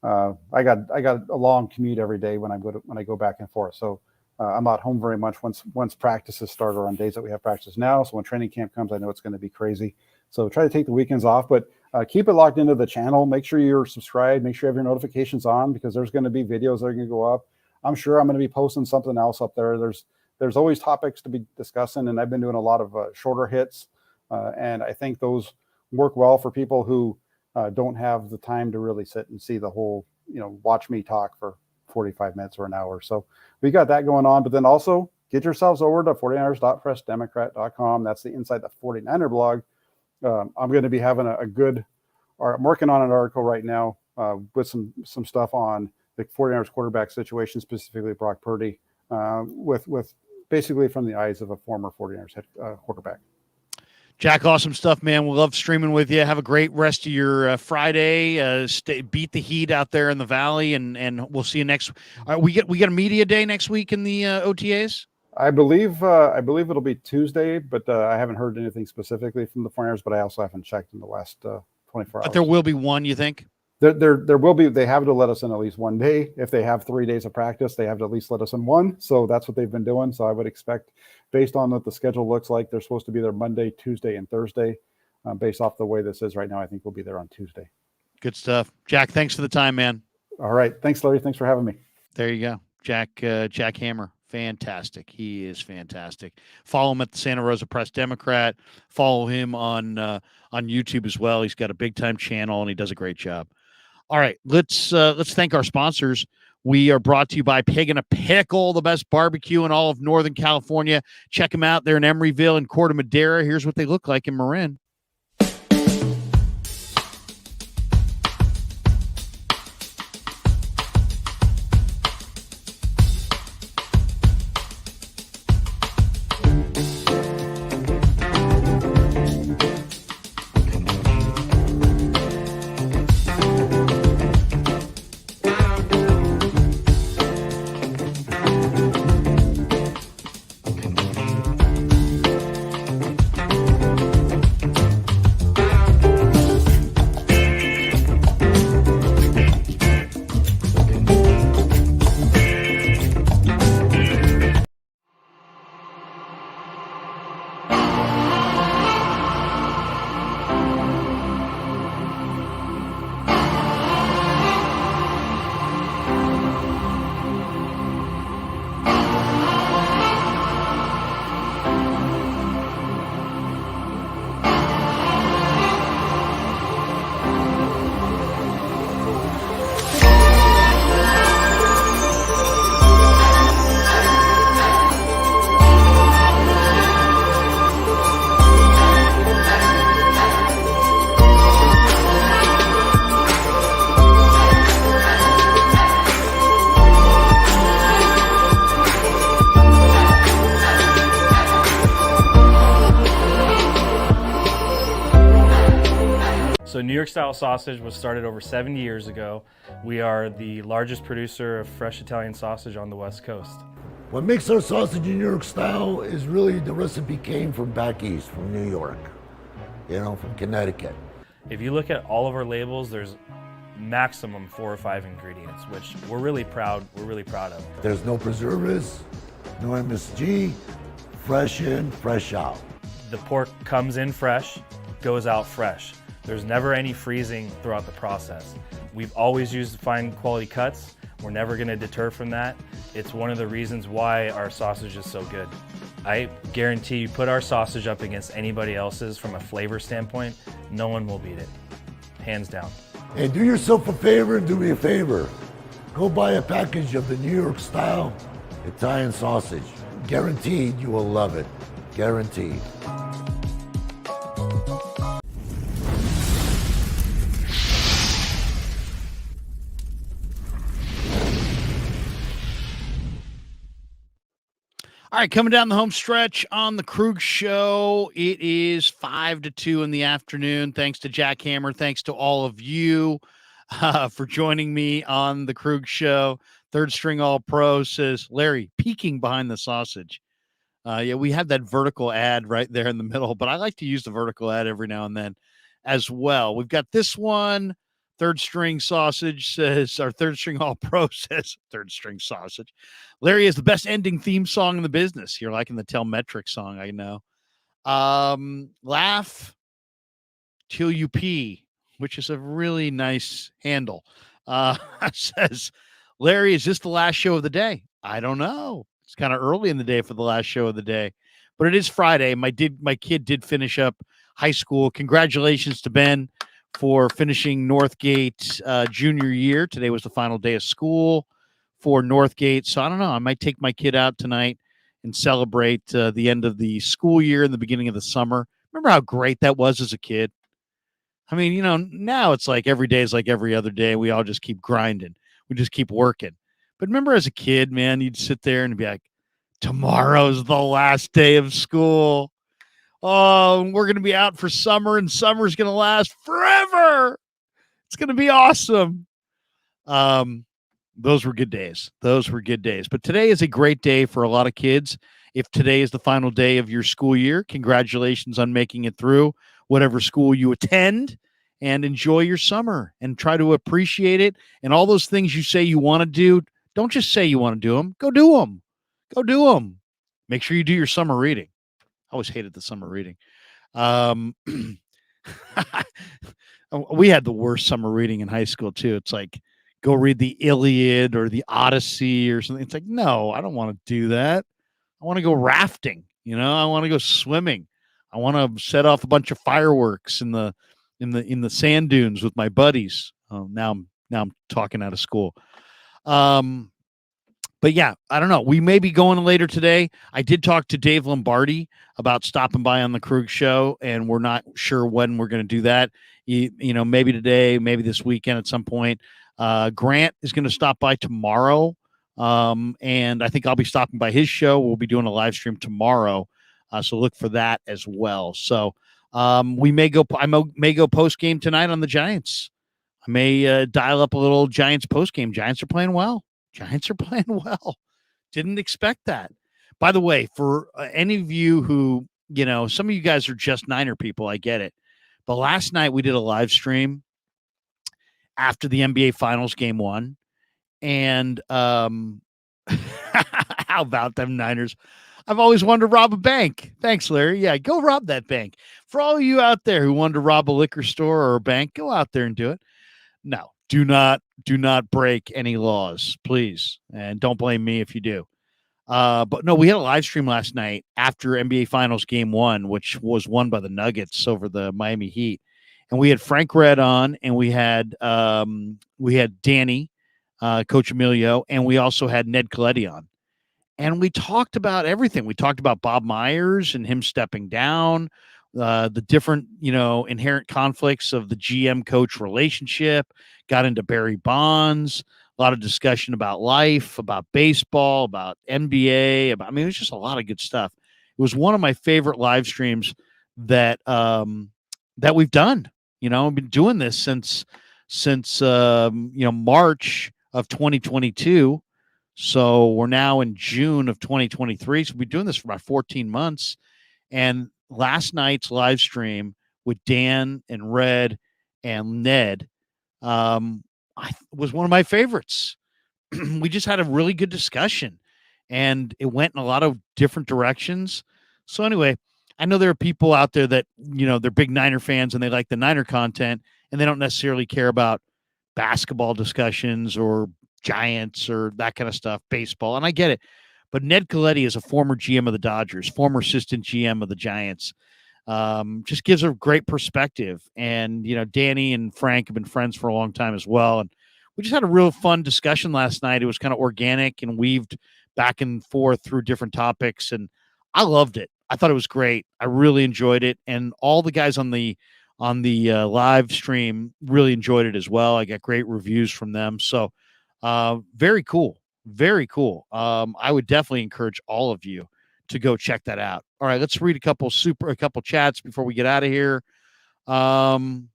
I got a long commute every day when I go back and forth. So I'm not home very much once practices start or on days that we have practice now. So when training camp comes, I know it's going to be crazy. So try to take the weekends off, but keep it locked into the channel. Make sure you're subscribed. Make sure you have your notifications on, because there's going to be videos that are going to go up. I'm sure I'm going to be posting something else up there. There's always topics to be discussing, and I've been doing a lot of shorter hits, and I think those work well for people who don't have the time to really sit and see the whole, watch me talk for 45 minutes or an hour. So we got that going on, but then also get yourselves over to 49ers.pressdemocrat.com. That's the Inside the 49er blog. I'm going to be having I'm working on an article right now with some stuff on the 49ers quarterback situation, specifically Brock Purdy, with basically from the eyes of a former 49ers head quarterback. Jack, awesome stuff, man. We love streaming with you. Have a great rest of your Friday. Beat the heat out there in the valley, and we'll see you next. We get a media day next week in the OTAs. I believe it'll be Tuesday, but I haven't heard anything specifically from the 49ers. But I also haven't checked in the last 24 hours. But there will be one, you think? There will be. They have to let us in at least one day. If they have 3 days of practice, they have to at least let us in one. So that's what they've been doing. So I would expect, based on what the schedule looks like, they're supposed to be there Monday, Tuesday, and Thursday. Based off the way this is right now, I think we'll be there on Tuesday. Good stuff. Jack, thanks for the time, man. All right. Thanks, Larry. Thanks for having me. There you go. Jack Hammer. Fantastic. He is fantastic. Follow him at the Santa Rosa Press Democrat. Follow him on YouTube as well. He's got a big time channel and he does a great job. All right, let's thank our sponsors. We are brought to you by Pig and a Pickle, the best barbecue in all of Northern California. Check them out. They're in Emeryville and Corte Madera. Here's what they look like in Marin. So New York style sausage was started over 70 years ago. We are the largest producer of fresh Italian sausage on the West Coast. What makes our sausage in New York style is really the recipe came from back east, from New York, from Connecticut. If you look at all of our labels, there's maximum 4 or 5 ingredients, which we're really proud of. There's no preservatives, no MSG, fresh in, fresh out. The pork comes in fresh, goes out fresh. There's never any freezing throughout the process. We've always used fine quality cuts. We're never gonna deter from that. It's one of the reasons why our sausage is so good. I guarantee you put our sausage up against anybody else's from a flavor standpoint, no one will beat it, hands down. And do yourself a favor and do me a favor. Go buy a package of the New York style Italian sausage. Guaranteed you will love it, guaranteed. All right, coming down the home stretch on the Krueger Show. It is 5 to 2 in the afternoon. Thanks to Jack Hammer. Thanks to all of you for joining me on the Krueger Show. Third String All-Pro says, Larry, peeking behind the sausage. Yeah, we had that vertical ad right there in the middle, but I like to use the vertical ad every now and then as well. We've got this one Third String Sausage says, our Third String All Pro says, Third String Sausage. Larry has the best ending theme song in the business. You're liking the Telmetric song, I know. Laugh till you pee, which is a really nice handle. Says, Larry, is this the last show of the day? I don't know. It's kind of early in the day for the last show of the day, but it is Friday. My kid did finish up high school. Congratulations to Ben for finishing Northgate junior year. Today was the final day of school for Northgate. So I don't know. I might take my kid out tonight and celebrate the end of the school year and the beginning of the summer. Remember how great that was as a kid? I mean, now it's like every day is like every other day. We all just keep grinding. We just keep working. But remember as a kid, man, you'd sit there and be like, tomorrow's the last day of school. Oh, we're going to be out for summer, and summer's going to last forever. It's going to be awesome. Those were good days. But today is a great day for a lot of kids. If today is the final day of your school year, congratulations on making it through whatever school you attend, and enjoy your summer and try to appreciate it. And all those things you say you want to do, don't just say you want to do them. Go do them. Go do them. Make sure you do your summer reading. I always hated the summer reading. We had the worst summer reading in high school too. It's like, go read the Iliad or the Odyssey or something. It's like, no, I don't want to do that. I want to go rafting. I want to go swimming. I want to set off a bunch of fireworks in the sand dunes with my buddies. Oh, now I'm talking out of school. But yeah, I don't know. We may be going later today. I did talk to Dave Lombardi about stopping by on the Krueger show, and we're not sure when we're going to do that. Maybe today, maybe this weekend at some point. Grant is going to stop by tomorrow, and I think I'll be stopping by his show. We'll be doing a live stream tomorrow, so look for that as well. So we may go. I may go post game tonight on the Giants. I may dial up a little Giants post game. Giants are playing well. Didn't expect that. By the way, for any of you who, some of you guys are just Niner people, I get it. But last night we did a live stream after the NBA Finals Game 1. And how about them Niners? I've always wanted to rob a bank. Thanks, Larry. Yeah, go rob that bank. For all of you out there who wanted to rob a liquor store or a bank, go out there and do it. No. Do not break any laws, please. And don't blame me if you do. But no, we had a live stream last night after NBA Finals Game 1, which was won by the Nuggets over the Miami Heat. And we had Frank Red on, and we had Danny, Coach Emilio, and we also had Ned Coletti on. And we talked about everything. We talked about Bob Myers and him stepping down, the different, inherent conflicts of the GM-coach relationship, got into Barry Bonds, a lot of discussion about life, about baseball, about NBA. It was just a lot of good stuff. It was one of my favorite live streams that we've done. I've been doing this since March of 2022. So we're now in June of 2023. So we've been doing this for about 14 months. And last night's live stream with Dan and Red and Ned was one of my favorites. We just had a really good discussion, and it went in a lot of different directions. So anyway, I know there are people out there that, they're big Niner fans and they like the Niner content, and they don't necessarily care about basketball discussions or Giants or that kind of stuff, baseball. And I get it. But Ned Coletti is a former GM of the Dodgers, former assistant GM of the Giants. Just gives a great perspective. And, Danny and Frank have been friends for a long time as well. And we just had a real fun discussion last night. It was kind of organic and weaved back and forth through different topics. And I loved it. I thought it was great. I really enjoyed it. And all the guys on the live stream really enjoyed it as well. I got great reviews from them. So very cool. Very cool. I would definitely encourage all of you to go check that out. All right, let's read a couple chats before we get out of here. Let's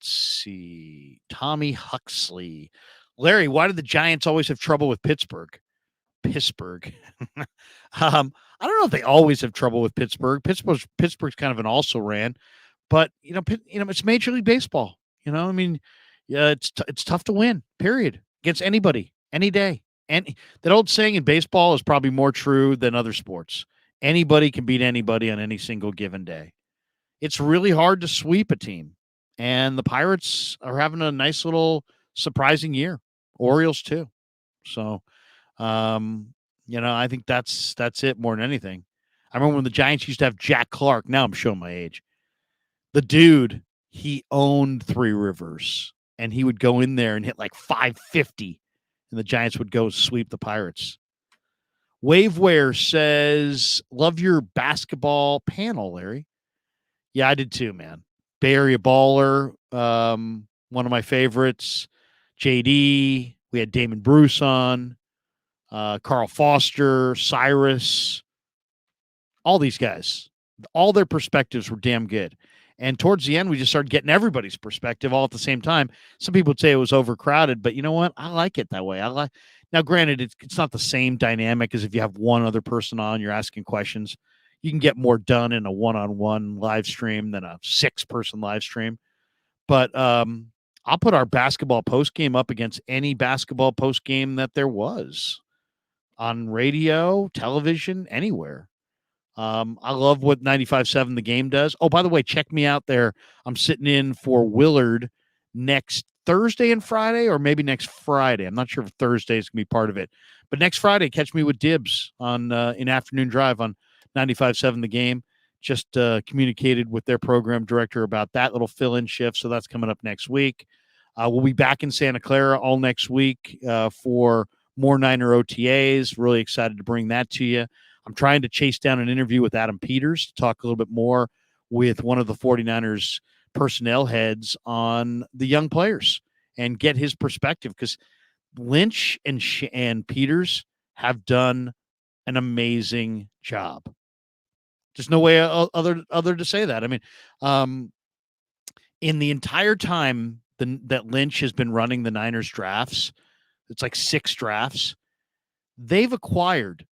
see. Tommy Huxley. Larry, why did the Giants always have trouble with Pittsburgh? I don't know if they always have trouble with Pittsburgh. Pittsburgh's kind of an also ran, but it's Major League Baseball. I mean, yeah, it's tough to win. Period. Against anybody, any day. And that old saying in baseball is probably more true than other sports. Anybody can beat anybody on any single given day. It's really hard to sweep a team, and the Pirates are having a nice little surprising year. Orioles too. So, I think that's it more than anything. I remember when the Giants used to have Jack Clark. Now I'm showing my age. The dude, he owned Three Rivers, and he would go in there and hit like 550, and the Giants would go sweep the Pirates. Waveware says, love your basketball panel, Larry. Yeah, I did too, man. Bay Area baller, one of my favorites. JD, we had Damon Bruce on, Carl Foster, Cyrus, all these guys. All their perspectives were damn good. And towards the end, we just started getting everybody's perspective all at the same time. Some people would say it was overcrowded, but you know what? I like it that way. Now, granted, it's not the same dynamic as if you have one other person on, you're asking questions. You can get more done in a one-on-one live stream than a 6-person live stream. But I'll put our basketball post game up against any basketball post game that there was on radio, television, anywhere. I love what 95.7 The Game does. Oh, by the way, check me out there. I'm sitting in for Willard next Thursday and Friday, or maybe next Friday. I'm not sure if Thursday is going to be part of it. But next Friday, catch me with Dibs on in Afternoon Drive on 95.7 The Game. Just communicated with their program director about that little fill-in shift, so that's coming up next week. We'll be back in Santa Clara all next week for more Niner OTAs. Really excited to bring that to you. I'm trying to chase down an interview with Adam Peters to talk a little bit more with one of the 49ers personnel heads on the young players and get his perspective, because Lynch and Peters have done an amazing job. There's no way other to say that. I mean, in the entire time that Lynch has been running the Niners drafts, it's like 6 drafts, they've acquired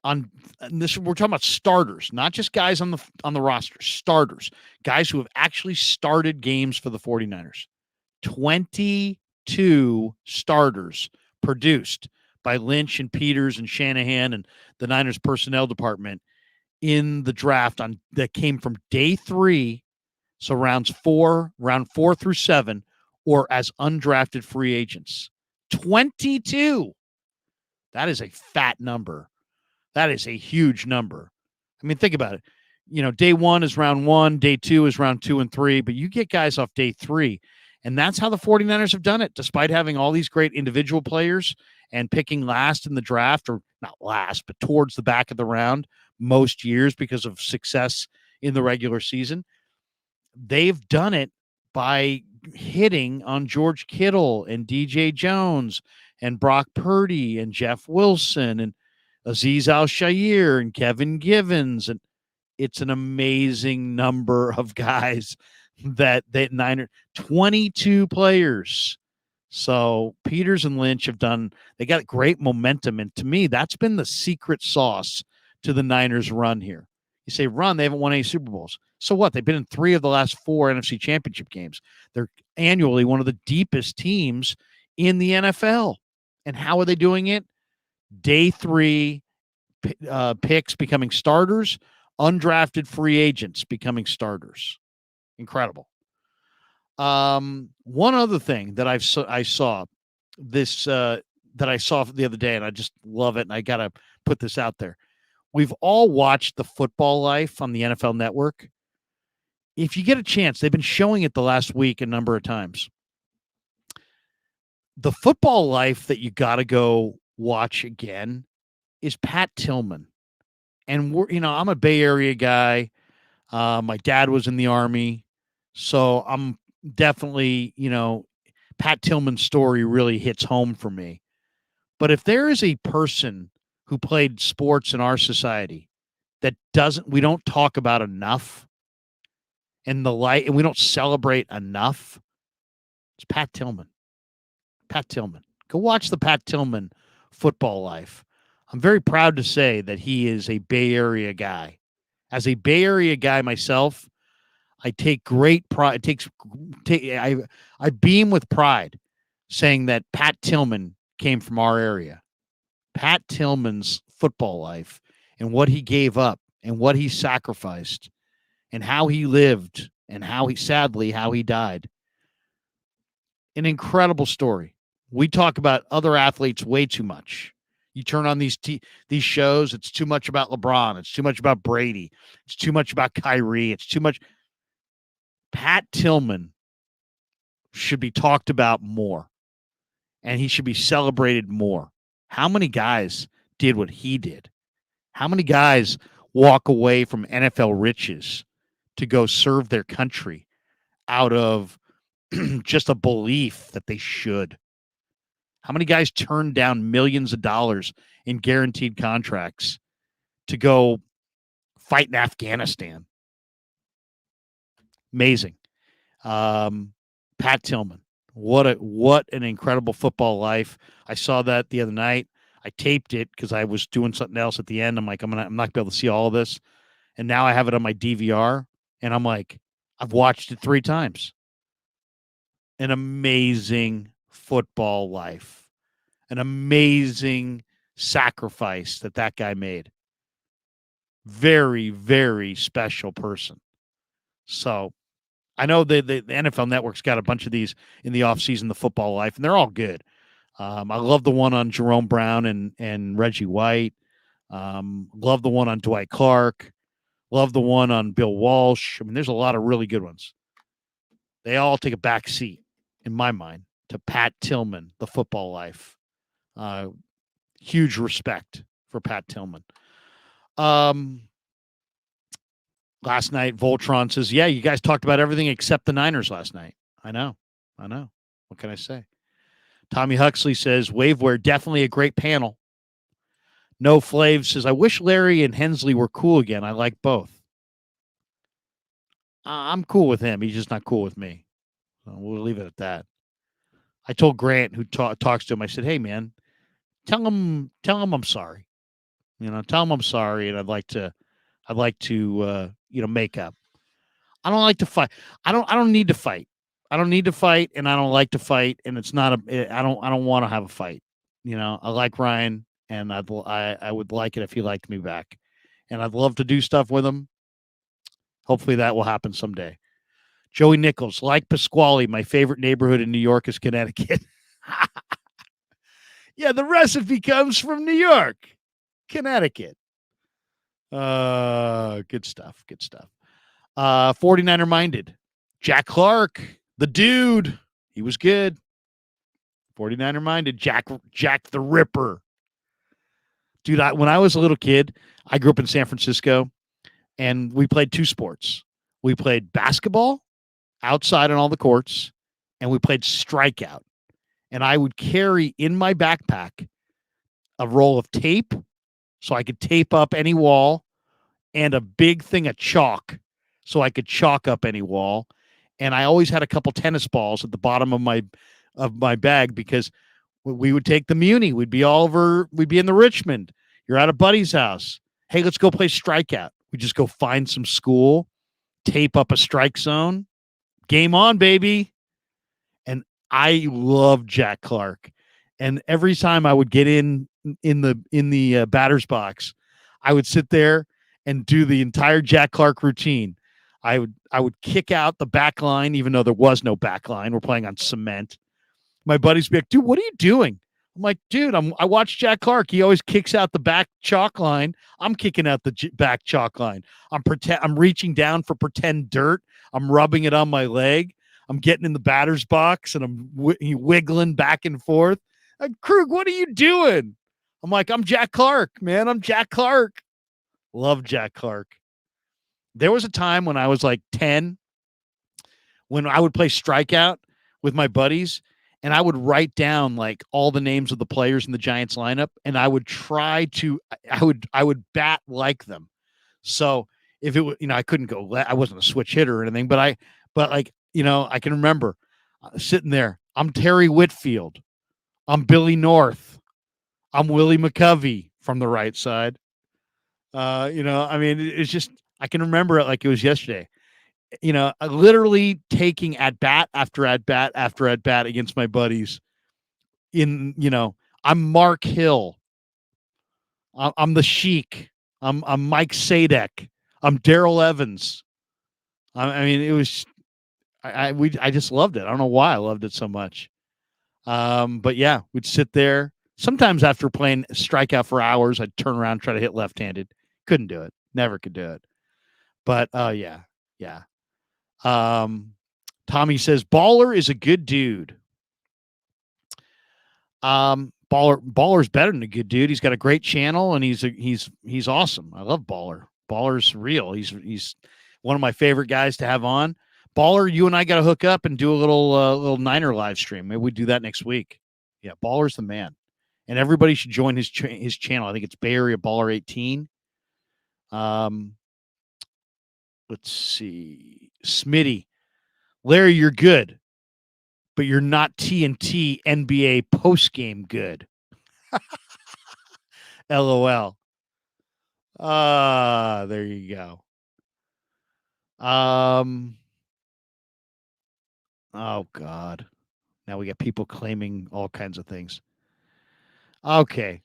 on this. We're talking about starters, not just guys on the roster, starters, guys who have actually started games for the 49ers. 22 starters produced by Lynch and Peters and Shanahan and the Niners personnel department in the draft that came from day 3, so round 4 through 7, or as undrafted free agents. 22. That is a fat number. That is a huge number. I mean, think about it. Day 1 is round 1, day 2 is round 2 and 3, but you get guys off day 3. And that's how the 49ers have done it, despite having all these great individual players and picking last in the draft, or not last, but towards the back of the round most years because of success in the regular season. They've done it by hitting on George Kittle and DJ Jones and Brock Purdy and Jeff Wilson and Azeez Al-Shaair and Kevin Givens. And it's an amazing number of guys that Niner, 22 players. So Peters and Lynch they got great momentum. And to me, that's been the secret sauce to the Niners run here. You say run, they haven't won any Super Bowls. So what? They've been in 3 of the last 4 NFC Championship games. They're annually one of the deepest teams in the NFL. And how are they doing it? Day 3 picks becoming starters, undrafted free agents becoming starters. Incredible. One other thing that I saw the other day, and I just love it, and I got to put this out there. We've all watched The Football Life on the NFL Network. If you get a chance, they've been showing it the last week a number of times. The Football Life that you got to go watch again is Pat Tillman. And I'm a Bay Area guy. My dad was in the Army. So I'm definitely, Pat Tillman's story really hits home for me. But if there is a person who played sports in our society that we don't talk about enough and we don't celebrate enough, it's Pat Tillman. Pat Tillman. Go watch the Pat Tillman Football Life. I'm very proud to say that he is a Bay Area guy. As a Bay Area guy myself, I take great pride. I beam with pride saying that Pat Tillman came from our area. Pat Tillman's football life and what he gave up and what he sacrificed and how he lived and how he died. An incredible story. We talk about other athletes way too much. You turn on these shows, it's too much about LeBron, it's too much about Brady, it's too much about Kyrie, it's too much. Pat Tillman should be talked about more, and he should be celebrated more. How many guys did what he did? How many guys walk away from NFL riches to go serve their country out of just a belief that they should? How many guys turn down millions of dollars in guaranteed contracts to go fight in Afghanistan? Amazing. Pat Tillman. What an incredible football life. I saw that the other night. I taped it because I was doing something else at the end. I'm like, I'm not gonna be able to see all of this. And now I have it on my DVR. And I'm like, I've watched it 3 times. An amazing football life. An amazing sacrifice that guy made. Very, very special person. So I know the NFL Network's got a bunch of these in the offseason, the football life, and they're all good. I love the one on Jerome Brown and Reggie White. Love the one on Dwight Clark. Love the one on Bill Walsh. I mean, there's a lot of really good ones. They all take a back seat, in my mind, to Pat Tillman, the football life. Huge respect for Pat Tillman. Last night, Voltron says, yeah, you guys talked about everything except the Niners last night. I know. What can I say? Tommy Huxley says, Waveware, definitely a great panel. No Flav says, I wish Larry and Hensley were cool again. I like both. I'm cool with him. He's just not cool with me. So we'll leave it at that. I told Grant, who talks to him, I said, hey, man, tell him I'm sorry. Tell him I'm sorry, and I'd like to make up. I don't like to fight. I don't need to fight. I don't need to fight, and I don't like to fight, and it's not I don't want to have a fight. I like Ryan, and I would like it if he liked me back, and I'd love to do stuff with him. Hopefully that will happen someday. Joey Nichols, like Pasquale, my favorite neighborhood in New York is Connecticut. Yeah, the recipe comes from New York, Connecticut. Good stuff. 49er minded. Jack Clark, the dude. He was good. 49er minded. Jack the Ripper. Dude, when I was a little kid, I grew up in San Francisco, and we played 2 sports. We played basketball outside on all the courts, and we played strikeout. And I would carry in my backpack a roll of tape so I could tape up any wall, and a big thing of chalk so I could chalk up any wall. And I always had a couple tennis balls at the bottom of my bag, because we would take the Muni. We'd be in the Richmond. You're at a buddy's house. Hey, let's go play strikeout. We just go find some school, tape up a strike zone. Game on, baby. And I love Jack Clark. And every time I would get in the batter's box, I would sit there and do the entire Jack Clark routine. I would kick out the back line, even though there was no back line. We're playing on cement. My buddies would be like, dude, what are you doing? I'm like, dude, I watch Jack Clark. He always kicks out the back chalk line. I'm kicking out the back chalk line. I'm reaching down for pretend dirt. I'm rubbing it on my leg. I'm getting in the batter's box, and I'm wiggling back and forth. Like, Krug, what are you doing? I'm like, I'm Jack Clark, man. I'm Jack Clark. Love Jack Clark. There was a time when I was like 10 when I would play strikeout with my buddies, and I would write down like all the names of the players in the Giants lineup, and I would I would bat like them. So if it was, I couldn't go, I wasn't a switch hitter or anything, but I can remember sitting there. I'm Terry Whitfield. I'm Billy North. I'm Willie McCovey from the right side. It's just, I can remember it like it was yesterday. literally taking at bat after at bat after at bat against my buddies. I'm Mark Hill. I'm the Sheik. I'm Mike Sadek. I'm Daryl Evans. I mean, it was I just loved it. I don't know why I loved it so much. But yeah, we'd sit there. Sometimes after playing strikeout for hours, I'd turn around and try to hit left-handed. Couldn't do it. Never could do it. But yeah. Tommy says Baller is a good dude. Baller's better than a good dude. He's got a great channel and he's awesome. I love Baller. Baller's real. He's one of my favorite guys to have on. Baller, you and I got to hook up and do a little Niner live stream. Maybe we do that next week. Yeah, Baller's the man, and everybody should join his channel. I think it's Bay Area Baller 18. Let's see, Smitty, Larry, you're good, but you're not TNT NBA post game good. LOL. There you go. Oh God. Now we got people claiming all kinds of things. Okay.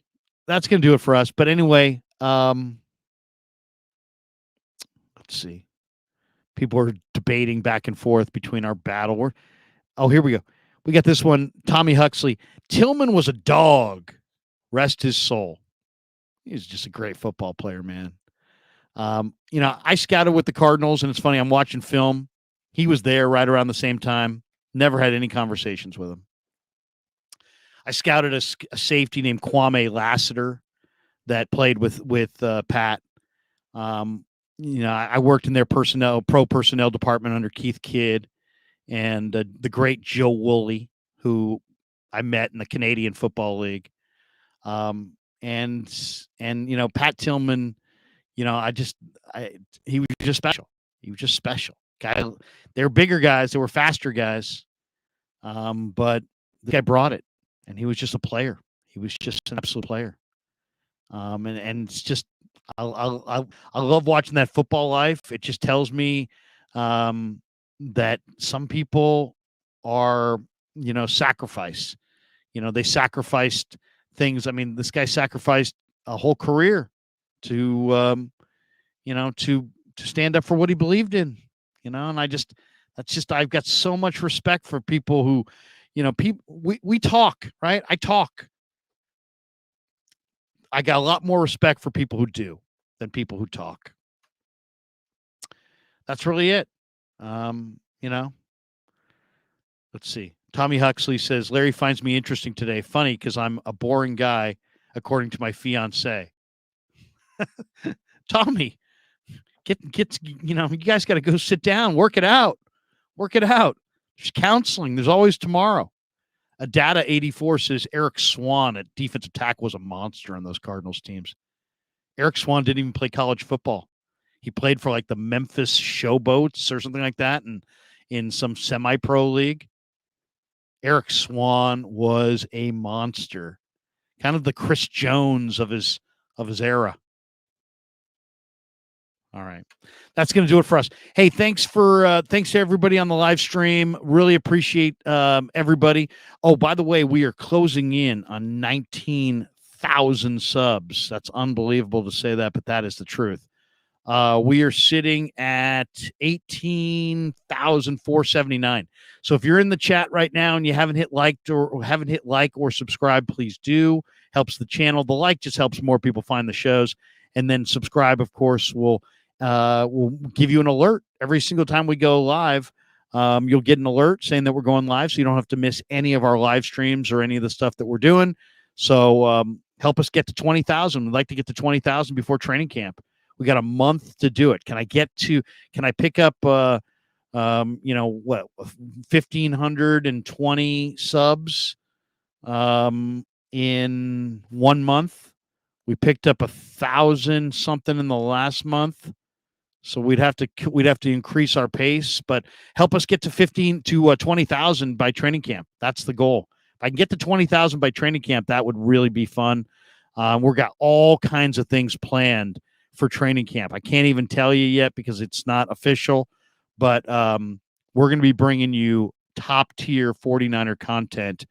That's going to do it for us. But anyway, let's see. People are debating back and forth between our battle. Here we go. We got this one. Tommy Huxley. Tillman was a dog. Rest his soul. He's just a great football player, man. I scouted with the Cardinals, and it's funny. I'm watching film. He was there right around the same time. Never had any conversations with him. I scouted a safety named Kwame Lassiter that played with Pat. I worked in their pro personnel department under Keith Kidd and the great Joe Woolley, who I met in the Canadian Football League. And Pat Tillman, he was just special. He was just special. Guy, they were bigger guys, they were faster guys. But the guy brought it, and he was just a player. He was just an absolute player. And it's just I love watching that football life. It just tells me that some people are, sacrifice. They sacrificed things. I mean, this guy sacrificed a whole career to stand up for what he believed in. And I've got so much respect for people who, we talk, right? I talk. I got a lot more respect for people who do than people who talk. That's really it. Let's see. Tommy Huxley says, Larry finds me interesting today. Funny because I'm a boring guy, according to my fiance. Tommy, you guys got to go sit down, work it out. There's counseling. There's always tomorrow. A Data 84 says Eric Swan at defensive tackle was a monster on those Cardinals teams. Eric Swan didn't even play college football. He played for like the Memphis Showboats or something like that, and in some semi-pro league. Eric Swan was a monster, kind of the Chris Jones of his era. All right. That's going to do it for us. Hey, thanks to everybody on the live stream. Really appreciate everybody. Oh, by the way, we are closing in on 19,000 subs. That's unbelievable to say that, but that is the truth. We are sitting at 18,479. So if you're in the chat right now and you haven't hit like or subscribe, please do. Helps the channel. The like just helps more people find the shows. And then subscribe, of course, will give you an alert every single time we go live. You'll get an alert saying that we're going live, so you don't have to miss any of our live streams or any of the stuff that we're doing. So help us get to 20,000. We'd like to get to 20,000 before training camp. We got a month to do it. Can I pick up 1,520 subs in 1 month? We picked up 1,000 something in the last month. So we'd have to increase our pace, but help us get to 20,000 by training camp. That's the goal. If I can get to 20,000 by training camp, that would really be fun. We've got all kinds of things planned for training camp. I can't even tell you yet because it's not official, but we're going to be bringing you top tier 49er content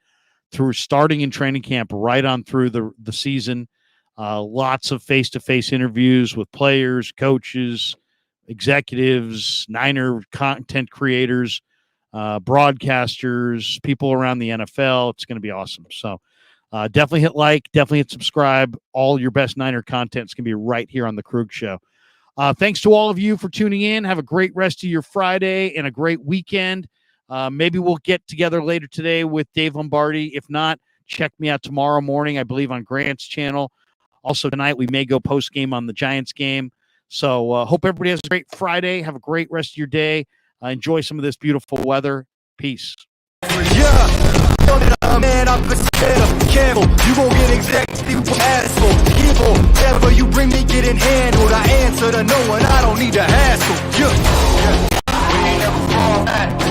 through starting in training camp right on through the season. Lots of face-to-face interviews with players, coaches, executives, Niner content creators, broadcasters, people around the NFL. It's going to be awesome. So definitely hit like, definitely hit subscribe. All your best Niner content is going to be right here on the Krug Show. Thanks to all of you for tuning in. Have a great rest of your Friday and a great weekend. Maybe we'll get together later today with Dave Lombardi. If not, check me out tomorrow morning, I believe, on Grant's channel. Also tonight, we may go post-game on the Giants game. So hope everybody has a great Friday. Have a great rest of your day. Enjoy some of this beautiful weather. Peace. Yeah, man, I'm careful. You gon' get exact